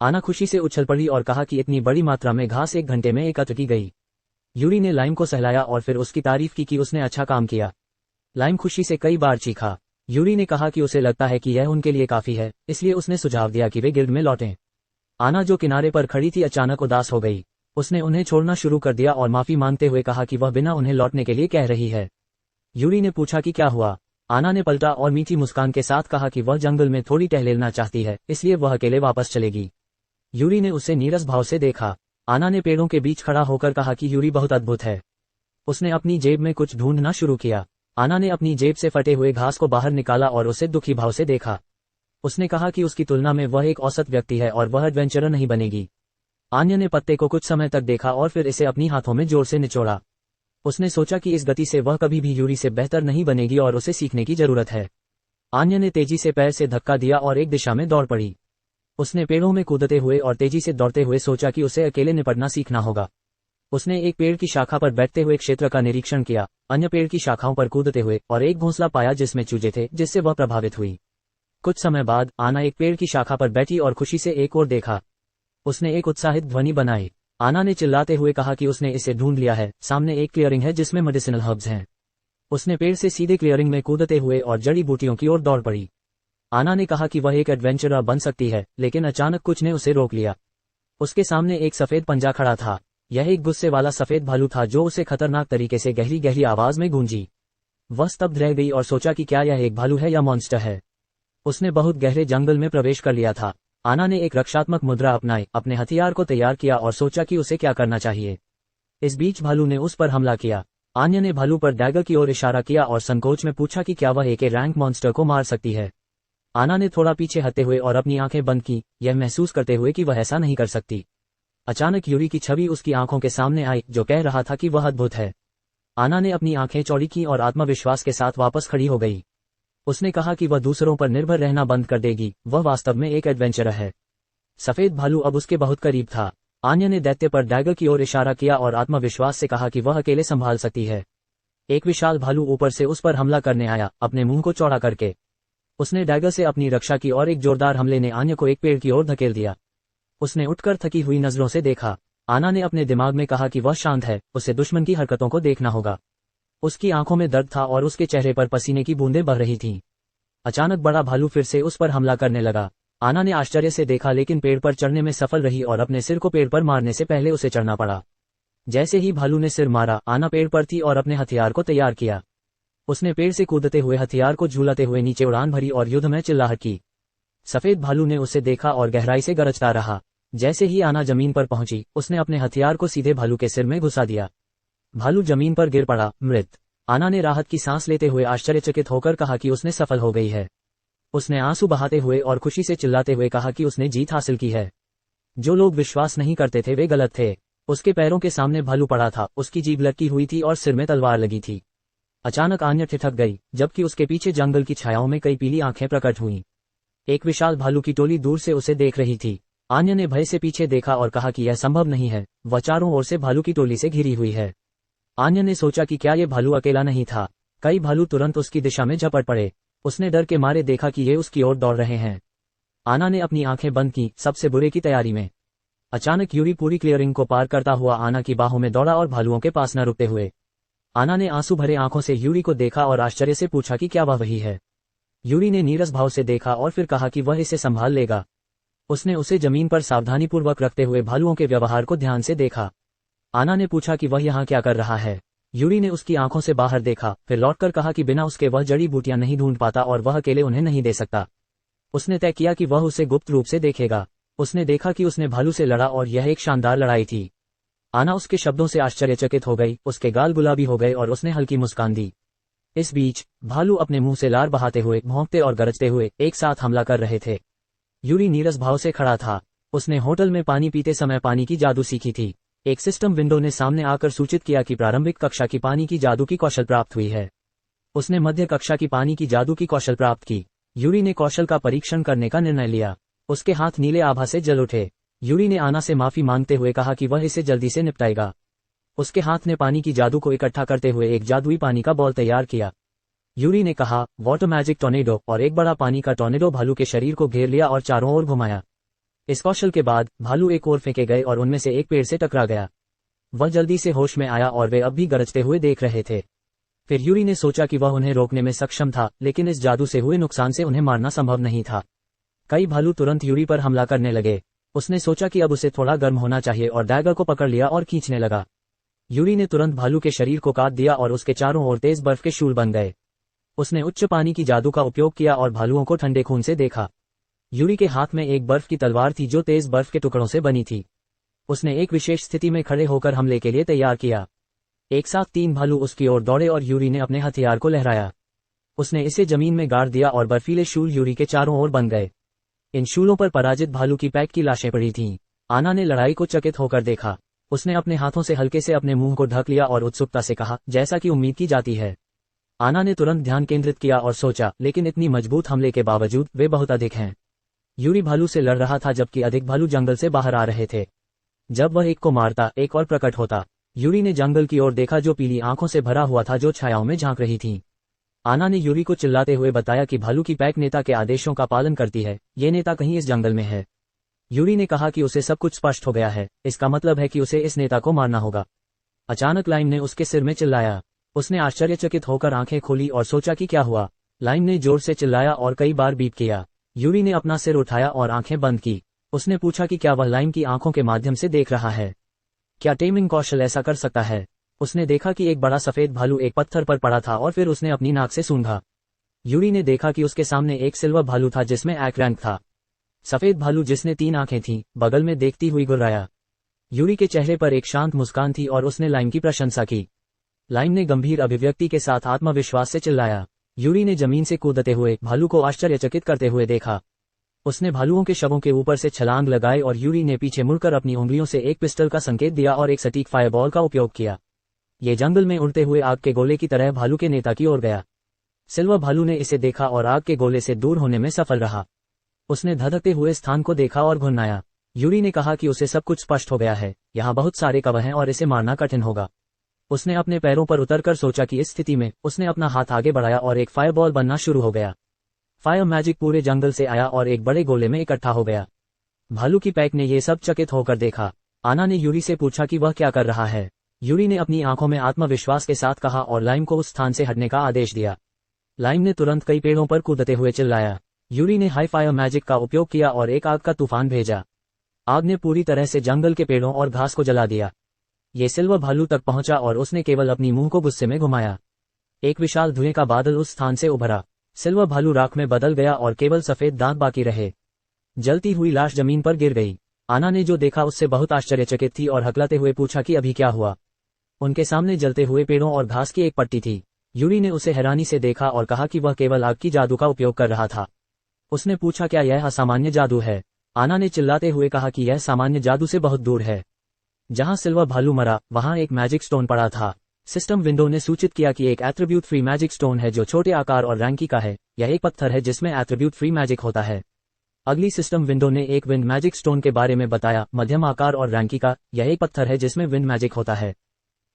आना खुशी से उछल पड़ी और कहा कि इतनी बड़ी मात्रा में घास 1 घंटे में एकत्र की गई। यूरी ने लाइम को सहलाया और फिर उसकी तारीफ की कि उसने अच्छा काम किया। लाइम खुशी से कई बार चीखा। यूरी ने कहा कि उसे लगता है कि यह उनके लिए काफी है, इसलिए उसने सुझाव दिया कि वे गिल्ड में लौटें। आना जो किनारे पर खड़ी थी अचानक उदास हो गई। उसने उन्हें छोड़ना शुरू कर दिया और माफी मांगते हुए कहा कि वह बिना उन्हें लौटने के लिए कह रही है। यूरी ने पूछा कि क्या हुआ। आना ने पलटा और मीठी मुस्कान के साथ कहा कि वह जंगल में थोड़ी टहलना चाहती है, इसलिए वह अकेले वापस चलेगी। यूरी ने उसे नीरस भाव से देखा। आना ने पेड़ों के बीच खड़ा होकर कहा कि यूरी बहुत अद्भुत है। उसने अपनी जेब में कुछ ढूंढना शुरू किया। आना ने अपनी जेब से फटे हुए घास को बाहर निकाला और उसे दुखी भाव से देखा। उसने कहा कि उसकी तुलना में वह एक औसत व्यक्ति है और वह एडवेंचरर नहीं बनेगी। आन्या ने पत्ते को कुछ समय तक देखा और फिर इसे अपनी हाथों में जोर से निचोड़ा। उसने सोचा कि इस गति से वह कभी भी यूरी से बेहतर नहीं बनेगी और उसे सीखने की जरूरत है। आन्या ने तेजी से पैर से धक्का दिया और एक दिशा में दौड़ पड़ी। उसने पेड़ों में कूदते हुए और तेजी से दौड़ते हुए सोचा कि उसे अकेले निपटना सीखना होगा। उसने एक पेड़ की शाखा पर बैठते हुए क्षेत्र का निरीक्षण किया, अन्य पेड़ की शाखाओं पर कूदते हुए, और एक घोंसला पाया जिसमें चूजे थे, जिससे वह प्रभावित हुई। कुछ समय बाद आना एक पेड़ की शाखा पर बैठी और खुशी से एक ओर देखा। उसने एक उत्साहित ध्वनि बनाई। आना ने चिल्लाते हुए कहा कि उसने इसे ढूंढ लिया है, सामने एक क्लियरिंग है जिसमें मेडिसिनल हर्ब्स हैं। उसने पेड़ से सीधे क्लियरिंग में कूदते हुए और जड़ी बूटियों की ओर दौड़ पड़ी। आना ने कहा कि वह एक एडवेंचरर बन सकती है, लेकिन अचानक कुछ ने उसे रोक लिया। उसके सामने एक सफेद पंजा खड़ा था। यह एक गुस्से वाला सफेद भालू था जो उसे खतरनाक तरीके से गहरी गहरी आवाज में गूंजी। वह स्तब्ध रह गई और सोचा कि क्या यह एक भालू है या मॉन्स्टर है। उसने बहुत गहरे जंगल में प्रवेश कर लिया था। आना ने एक रक्षात्मक मुद्रा अपनाई, अपने हथियार को तैयार किया और सोचा कि उसे क्या करना चाहिए। इस बीच भालू ने उस पर हमला किया। आन्या ने भालू पर डैगर की ओर इशारा किया और संकोच में पूछा कि क्या वह एक रैंक मॉन्स्टर को मार सकती है। आना ने थोड़ा पीछे हटते हुए और अपनी आंखें बंद की, यह महसूस करते हुए कि वह ऐसा नहीं कर सकती। अचानक यूरी की छवि उसकी आंखों के सामने आई, जो कह रहा था कि वह अद्भुत है। आना ने अपनी आंखें चौड़ी की और आत्मविश्वास के साथ वापस खड़ी हो गई। उसने कहा कि वह दूसरों पर निर्भर रहना बंद कर देगी, वह वास्तव में एक एडवेंचरर है। सफेद भालू अब उसके बहुत करीब था। आन्या ने दैत्य पर डैगर की ओर इशारा किया और आत्मविश्वास से कहा कि वह अकेले संभाल सकती है। एक विशाल भालू ऊपर से उस पर हमला करने आया, अपने मुंह को चौड़ा करके। उसने डैगर से अपनी रक्षा की और एक जोरदार हमले ने आन्या को एक पेड़ की ओर धकेल दिया। उसने उठकर थकी हुई नजरों से देखा। आना ने अपने दिमाग में कहा कि वह शांत है, उसे दुश्मन की हरकतों को देखना होगा। उसकी आंखों में दर्द था और उसके चेहरे पर पसीने की बूंदें बह रही थीं। अचानक बड़ा भालू फिर से उस पर हमला करने लगा। आना ने आश्चर्य से देखा, लेकिन पेड़ पर चढ़ने में सफल रही और अपने सिर को पेड़ पर मारने से पहले उसे चढ़ना पड़ा। जैसे ही भालू ने सिर मारा, आना पेड़ पर थी और अपने हथियार को तैयार किया। उसने पेड़ से कूदते हुए हथियार को झूलाते हुए नीचे उड़ान भरी और युद्ध में चिल्लाहट की। सफेद भालू ने उसे देखा और गहराई से गरजता रहा। जैसे ही आना जमीन पर पहुंची, उसने अपने हथियार को सीधे भालू के सिर में घुसा दिया। भालू जमीन पर गिर पड़ा, मृत। आना ने राहत की सांस लेते हुए आश्चर्यचकित होकर कहा कि उसने सफल हो गई है। उसने आंसू बहाते हुए और खुशी से चिल्लाते हुए कहा कि उसने जीत हासिल की है। जो लोग विश्वास नहीं करते थे वे गलत थे। उसके पैरों के सामने भालू पड़ा था, उसकी जीभ लटकी हुई थी और सिर में तलवार लगी थी। अचानक आन्या ठिठक गई, जबकि उसके पीछे जंगल की छायाओं में कई पीली आंखें प्रकट हुईं। एक विशाल भालू की टोली दूर से उसे देख रही थी। आन्या ने भय से पीछे देखा और कहा कि यह संभव नहीं है, वह चारों ओर से भालू की टोली से घिरी हुई है। आन्या ने सोचा कि क्या ये भालू अकेला नहीं था। कई भालू तुरंत उसकी दिशा में झपट पड़े। उसने डर के मारे देखा कि ये उसकी ओर दौड़ रहे हैं। आना ने अपनी आंखें बंद की, सबसे बुरे की तैयारी में। अचानक यूरी पूरी क्लियरिंग को पार करता हुआ आना की बाहों में दौड़ा और भालुओं के पास न रुकते हुए। आना ने आंसू भरे आंखों से यूरी को देखा और आश्चर्य से पूछा कि क्या वह वही है। यूरी ने नीरस भाव से देखा और फिर कहा कि वह इसे संभाल लेगा। उसने उसे जमीन पर सावधानीपूर्वक रखते हुए भालुओं के व्यवहार को ध्यान से देखा। आना ने पूछा कि वह यहाँ क्या कर रहा है। यूरी ने उसकी आंखों से बाहर देखा, फिर लौटकर कहा कि बिना उसके वह जड़ी बूटियां नहीं ढूंढ पाता और वह अकेले उन्हें नहीं दे सकता। उसने तय किया कि वह उसे गुप्त रूप से देखेगा। उसने देखा कि उसने भालू से लड़ा और यह एक शानदार लड़ाई थी। आना उसके शब्दों से आश्चर्यचकित हो गई, उसके गाल गुलाबी हो गए और उसने हल्की मुस्कान दी। इस बीच भालू अपने मुंह से लार बहाते हुए, भौंकते और गरजते हुए एक साथ हमला कर रहे थे। यूरी नीरस भाव से खड़ा था। उसने होटल में पानी पीते समय पानी की जादू सीखी थी। एक सिस्टम विंडो ने सामने आकर सूचित किया कि प्रारंभिक कक्षा की पानी की जादू की कौशल प्राप्त हुई है। उसने मध्य कक्षा की पानी की जादू की कौशल प्राप्त की। यूरी ने कौशल का परीक्षण करने का निर्णय लिया। उसके हाथ नीले आभा से जल उठे। यूरी ने आना से माफी मांगते हुए कहा कि वह इसे जल्दी से निपटाएगा। उसके हाथ ने पानी की जादू को इकट्ठा करते हुए एक जादुई पानी का बॉल तैयार किया। यूरी ने कहा, वाटर मैजिक टॉर्नेडो, और एक बड़ा पानी का टॉर्नेडो भालू के शरीर को घेर लिया और चारों ओर घुमाया। इस कौशल के बाद भालू एक ओर फेंके गए और उनमें से एक पेड़ से टकरा गया। वह जल्दी से होश में आया और वे अब भी गरजते हुए देख रहे थे। फिर यूरी ने सोचा कि वह उन्हें रोकने में सक्षम था, लेकिन इस जादू से हुए नुकसान से उन्हें मारना संभव नहीं था। कई भालू तुरंत यूरी पर हमला करने लगे। उसने सोचा कि अब उसे थोड़ा गर्म होना चाहिए और डैगर को पकड़ लिया और खींचने लगा। यूरी ने तुरंत भालू के शरीर को काट दिया और उसके चारों ओर तेज बर्फ के शूल बन गए। उसने उच्च पानी की जादू का उपयोग किया और भालुओं को ठंडे खून से देखा। यूरी के हाथ में एक बर्फ की तलवार थी जो तेज बर्फ के टुकड़ों से बनी थी। उसने एक विशेष स्थिति में खड़े होकर हमले के लिए तैयार किया। एक साथ 3 भालू उसकी ओर दौड़े और यूरी ने अपने हथियार को लहराया। उसने इसे जमीन में गाड़ दिया और बर्फीले शूल यूरी के चारों ओर बन गए। इन शूलों पर पराजित भालू की पैक की लाशें पड़ी थीं। आना ने लड़ाई को चकित होकर देखा। उसने अपने हाथों से हल्के से अपने मुंह को ढक लिया और उत्सुकता से कहा, जैसा कि उम्मीद की जाती है। आना ने तुरंत ध्यान केंद्रित किया और सोचा, लेकिन इतनी मजबूत हमले के बावजूद वे बहुत अधिक हैं। यूरी भालू से लड़ रहा था जबकि अधिक भालू जंगल से बाहर आ रहे थे। जब वह एक को मारता, एक और प्रकट होता। यूरी ने जंगल की ओर देखा जो पीली आंखों से भरा हुआ था, जो छायाओं में झांक रही थी। आना ने यूरी को चिल्लाते हुए बताया कि भालू की पैक नेता के आदेशों का पालन करती है। ये नेता कहीं इस जंगल में है। यूरी ने कहा कि उसे सब कुछ स्पष्ट हो गया है। इसका मतलब है कि उसे इस नेता को मारना होगा। अचानक लाइम ने उसके सिर में चिल्लाया। उसने आश्चर्यचकित होकर आंखें खोली और सोचा कि क्या हुआ। लाइम ने जोर से चिल्लाया और कई बार बीप किया। यूरी ने अपना सिर उठाया और आंखें बंद की। उसने पूछा कि क्या वह लाइम की आंखों के माध्यम से देख रहा है। क्या टेमिंग कौशल ऐसा कर सकता है। उसने देखा कि एक बड़ा सफेद भालू एक पत्थर पर पड़ा था और फिर उसने अपनी नाक से सूंघा। यूरी ने देखा कि उसके सामने एक सिल्वर भालू था जिसमें एक रैंक था। सफेद भालू जिसने 3 आंखें थीं, बगल में देखती हुई गुर्राया। यूरी के चेहरे पर एक शांत मुस्कान थी और उसने लाइम की प्रशंसा की। लाइम ने गंभीर अभिव्यक्ति के साथ आत्मविश्वास से चिल्लाया। यूरी ने जमीन से कूदते हुए भालू को आश्चर्यचकित करते हुए देखा। उसने भालुओं के शवों के ऊपर से छलांग लगाई और यूरी ने पीछे मुड़कर अपनी उंगलियों से एक पिस्टल का संकेत दिया और एक सटीक फायरबॉल का उपयोग किया। ये जंगल में उड़ते हुए आग के गोले की तरह भालू के नेता की ओर गया। सिल्वर भालू ने इसे देखा और आग के गोले से दूर होने में सफल रहा। उसने धधकते हुए स्थान को देखा और घुर्नाया। यूरी ने कहा कि उसे सब कुछ स्पष्ट हो गया है। यहाँ बहुत सारे कवच हैं और इसे मारना कठिन होगा। उसने अपने पैरों पर उतरकर सोचा कि इस स्थिति में उसने अपना हाथ आगे बढ़ाया और एक फायरबॉल बनना शुरू हो गया। फायर मैजिक पूरे जंगल से आया और एक बड़े गोले में इकट्ठा हो गया। भालू की पैक ने ये सब चकित होकर देखा। आना ने यूरी से पूछा कि वह क्या कर रहा है। यूरी ने अपनी आंखों में आत्मविश्वास के साथ कहा और लाइम को उस स्थान से हटने का आदेश दिया। लाइम ने तुरंत कई पेड़ों पर कूदते हुए चिल्लाया। यूरी ने हाई फायर मैजिक का उपयोग किया और एक आग का तूफान भेजा। आग ने पूरी तरह से जंगल के पेड़ों और घास को जला दिया। ये सिल्वर भालू तक पहुंचा और उसने केवल अपनी मुंह को गुस्से में घुमाया। एक विशाल धुएं का बादल उस स्थान से उभरा। सिल्वर भालू राख में बदल गया और केवल सफेद दांत बाकी रहे। जलती हुई लाश जमीन पर गिर गई। आना ने जो देखा उससे बहुत आश्चर्यचकित थी और हकलाते हुए पूछा कि अभी क्या हुआ। उनके सामने जलते हुए पेड़ों और घास की एक पट्टी थी। यूरी ने उसे हैरानी से देखा और कहा कि वह केवल आग की जादू का उपयोग कर रहा था। उसने पूछा क्या यह असामान्य जादू है। आना ने चिल्लाते हुए कहा कि यह सामान्य जादू से बहुत दूर है। जहां सिल्वर भालू मरा वहां एक मैजिक स्टोन पड़ा था। सिस्टम विंडो ने सूचित किया कि एक एट्रीब्यूट फ्री मैजिक स्टोन है जो छोटे आकार और रैंकी का है। यह एक पत्थर है जिसमें एट्रीब्यूट फ्री मैजिक होता है। अगली सिस्टम विंडो ने एक विंड मैजिक स्टोन के बारे में बताया, मध्यम आकार और रैंकी का। यह एक पत्थर है जिसमें विंड मैजिक होता है।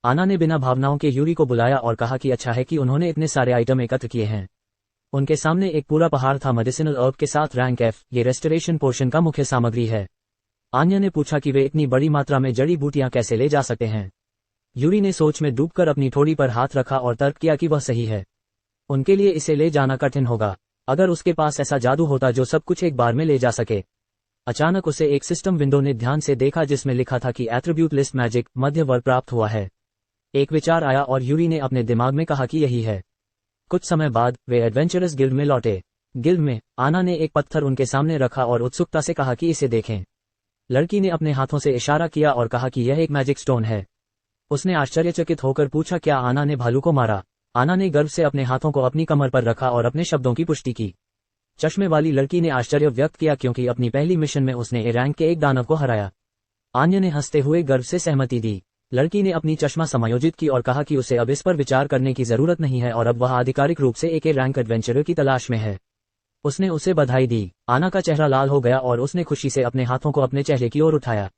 आना ने बिना भावनाओं के यूरी को बुलाया और कहा कि अच्छा है कि उन्होंने इतने सारे आइटम एकत्र किए हैं। उनके सामने एक पूरा पहाड़ था मेडिसिनल अर्ब के साथ रैंक एफ। ये रेस्टोरेशन पोर्शन का मुख्य सामग्री है। आन्या ने पूछा कि वे इतनी बड़ी मात्रा में जड़ी बूटियां कैसे ले जा सकते हैं। यूरी ने सोच में डूबकर अपनी ठोड़ी पर हाथ रखा और तर्क किया कि वह सही है। उनके लिए इसे ले जाना कठिन होगा। अगर उसके पास ऐसा जादू होता जो सब कुछ एक बार में ले जा सके। अचानक उसे एक सिस्टम विंडो ने ध्यान से देखा जिसमें लिखा था कि एट्रीब्यूट लिस्ट मैजिक मध्य वर्ग प्राप्त हुआ है। एक विचार आया और यूरी ने अपने दिमाग में कहा कि यही है। कुछ समय बाद वे एडवेंचरस गिल्ड में लौटे। गिल्ड में आना ने एक पत्थर उनके सामने रखा और उत्सुकता से कहा कि इसे देखें। लड़की ने अपने हाथों से इशारा किया और कहा कि यह एक मैजिक स्टोन है। उसने आश्चर्यचकित होकर पूछा क्या आना ने भालू को मारा। आना ने गर्व से अपने हाथों को अपनी कमर पर रखा और अपने शब्दों की पुष्टि की। चश्मे वाली लड़की ने आश्चर्य व्यक्त किया क्योंकि अपनी पहली मिशन में उसने ए रैंक के एक दानव को हराया। आन्या ने हंसते हुए गर्व से सहमति दी। लड़की ने अपनी चश्मा समायोजित की और कहा कि उसे अब इस पर विचार करने की जरूरत नहीं है और अब वह आधिकारिक रूप से एक ए रैंक एडवेंचरर की तलाश में है। उसने उसे बधाई दी। आना का चेहरा लाल हो गया और उसने खुशी से अपने हाथों को अपने चेहरे की ओर उठाया।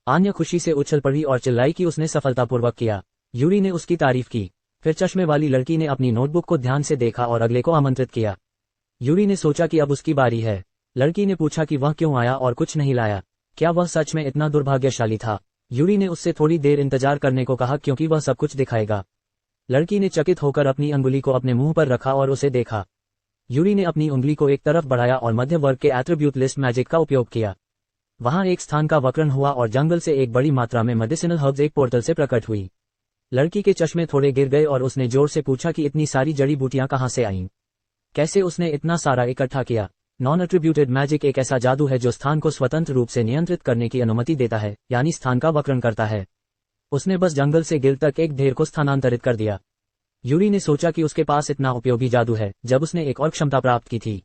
आन्या खुशी से उछल पड़ी और चिल्लाई कि उसने सफलतापूर्वक किया। यूरी ने उसकी तारीफ की। फिर चश्मे वाली लड़की ने अपनी नोटबुक को ध्यान से देखा और अगले को आमंत्रित किया। यूरी ने सोचा कि अब उसकी बारी है। लड़की ने पूछा कि वह क्यों आया और कुछ नहीं लाया। क्या वह सच में इतना दुर्भाग्यशाली था। यूरी ने उससे थोड़ी देर इंतजार करने को कहा क्योंकि वह सब कुछ दिखाएगा। लड़की ने चकित होकर अपनी अंगुली को अपने मुंह पर रखा और उसे देखा। यूरी ने अपनी उंगली को एक तरफ बढ़ाया और मध्य वर्ग के एट्रीब्यूट लिस्ट मैजिक का उपयोग किया। वहां एक स्थान का वक्रण हुआ और जंगल से एक बड़ी मात्रा में मेडिसिनल हर्ब्स एक पोर्टल से प्रकट हुई। लड़की के चश्मे थोड़े गिर गए और उसने जोर से पूछा कि इतनी सारी जड़ी बूटियां कहां से आईं? कैसे उसने इतना सारा इकट्ठा किया? नॉन एट्रीब्यूटेड मैजिक एक ऐसा जादू है जो स्थान को स्वतंत्र रूप से नियंत्रित करने की अनुमति देता है, यानी स्थान का वक्रण करता है। उसने बस जंगल से गिल तक एक ढेर को स्थानांतरित कर दिया। यूरी ने सोचा कि उसके पास इतना उपयोगी जादू है। जब उसने एक और क्षमता प्राप्त की थी,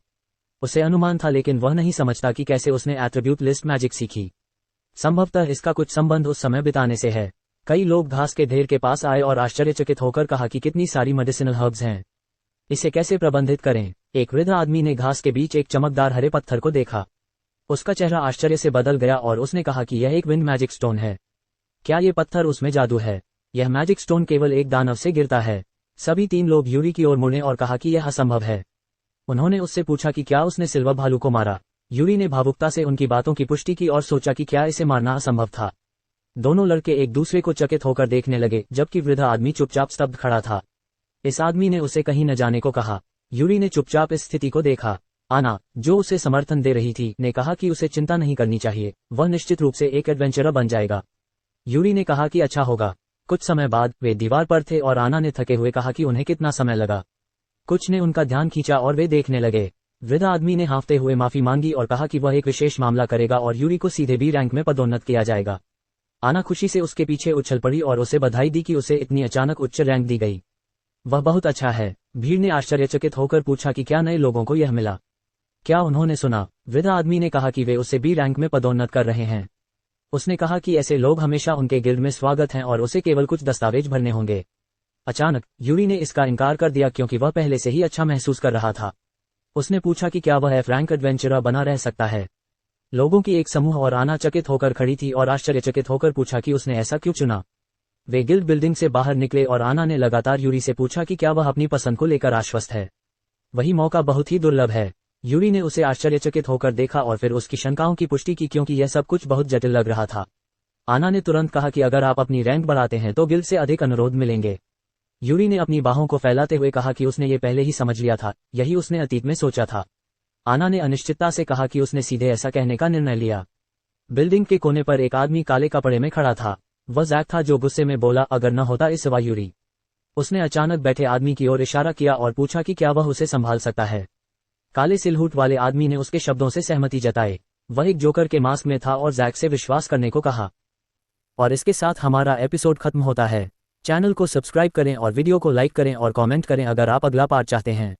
उसे अनुमान था लेकिन वह नहीं समझता कि कैसे उसने एट्रीब्यूट लिस्ट मैजिक सीखी। संभवतः इसका कुछ संबंध उस समय बिताने से है। कई लोग घास के ढेर के पास आए और आश्चर्यचकित होकर कहा कि कितनी सारी मेडिसिनल हर्ब्स हैं, इसे कैसे प्रबंधित करें। एक वृद्ध आदमी ने घास के बीच एक चमकदार हरे पत्थर को देखा। उसका चेहरा आश्चर्य से बदल गया और उसने कहा कि यह एक विंड मैजिक स्टोन है। क्या ये पत्थर उसमें जादू है? यह मैजिक स्टोन केवल एक दानव से गिरता है। सभी तीन लोग यूरी की ओर मुड़े और कहा कि यह असंभव है। उन्होंने उससे पूछा कि क्या उसने सिल्वर भालू को मारा। यूरी ने भावुकता से उनकी बातों की पुष्टि की और सोचा कि क्या इसे मारना असंभव था। दोनों लड़के एक दूसरे को चकित होकर देखने लगे जबकि वृद्ध आदमी चुपचाप स्तब्ध खड़ा था। इस आदमी ने उसे कहीं न जाने को कहा। यूरी ने चुपचाप इस स्थिति को देखा। आना, जो उसे समर्थन दे रही थी, ने कहा कि उसे चिंता नहीं करनी चाहिए, वह निश्चित रूप से एक एडवेंचरर बन जाएगा। यूरी ने कहा कि अच्छा होगा। कुछ समय बाद वे दीवार पर थे और आना ने थके हुए कहा कि उन्हें कितना समय लगा। कुछ ने उनका ध्यान खींचा और वे देखने लगे। वृद्ध आदमी ने हाँफते हुए माफी मांगी और कहा कि वह एक विशेष मामला करेगा और यूरी को सीधे बी रैंक में पदोन्नत किया जाएगा। आना खुशी से उसके पीछे उछल पड़ी और उसे बधाई दी कि उसे इतनी अचानक उच्च रैंक दी गई। वह बहुत अच्छा है। भीड़ ने आश्चर्यचकित होकर पूछा कि क्या नए लोगों को यह मिला? क्या उन्होंने सुना? वृद्ध आदमी ने कहा कि वे उसे बी रैंक में पदोन्नत कर रहे हैं। उसने कहा कि ऐसे लोग हमेशा उनके गिल्ड में स्वागत हैं और उसे केवल कुछ दस्तावेज भरने होंगे। अचानक यूरी ने इसका इनकार कर दिया क्योंकि वह पहले से ही अच्छा महसूस कर रहा था। उसने पूछा कि क्या वह एफ रैंक एडवेंचरर बना रह सकता है। लोगों की एक समूह और आना चकित होकर खड़ी थी और आश्चर्यचकित होकर पूछा कि उसने ऐसा क्यों चुना। वे गिल्ड बिल्डिंग से बाहर निकले और आना ने लगातार यूरी से पूछा कि क्या वह अपनी पसंद को लेकर आश्वस्त है। वही मौका बहुत ही दुर्लभ है। यूरी ने उसे आश्चर्यचकित होकर देखा और फिर उसकी शंकाओं की पुष्टि की क्योंकि यह सब कुछ बहुत जटिल लग रहा था। आना ने तुरंत कहा कि अगर आप अपनी रैंक बढ़ाते हैं तो गिल्ड से अधिक अनुरोध मिलेंगे। यूरी ने अपनी बाहों को फैलाते हुए कहा कि उसने ये पहले ही समझ लिया था, यही उसने अतीत में सोचा था। आना ने अनिश्चितता से कहा कि उसने सीधे ऐसा कहने का निर्णय लिया। बिल्डिंग के कोने पर एक आदमी काले कपड़े में खड़ा था। वह जैक था जो गुस्से में बोला, अगर न होता इस सिवा यूरी। उसने अचानक बैठे आदमी की ओर इशारा किया और पूछा कि क्या वह उसे संभाल सकता है। काले सिलहूट वाले आदमी ने उसके शब्दों से सहमति जताई। वह एक जोकर के मास्क में था और जैक से विश्वास करने को कहा। और इसके साथ हमारा एपिसोड खत्म होता है। चैनल को सब्सक्राइब करें और वीडियो को लाइक करें और कमेंट करें अगर आप अगला पार्ट चाहते हैं।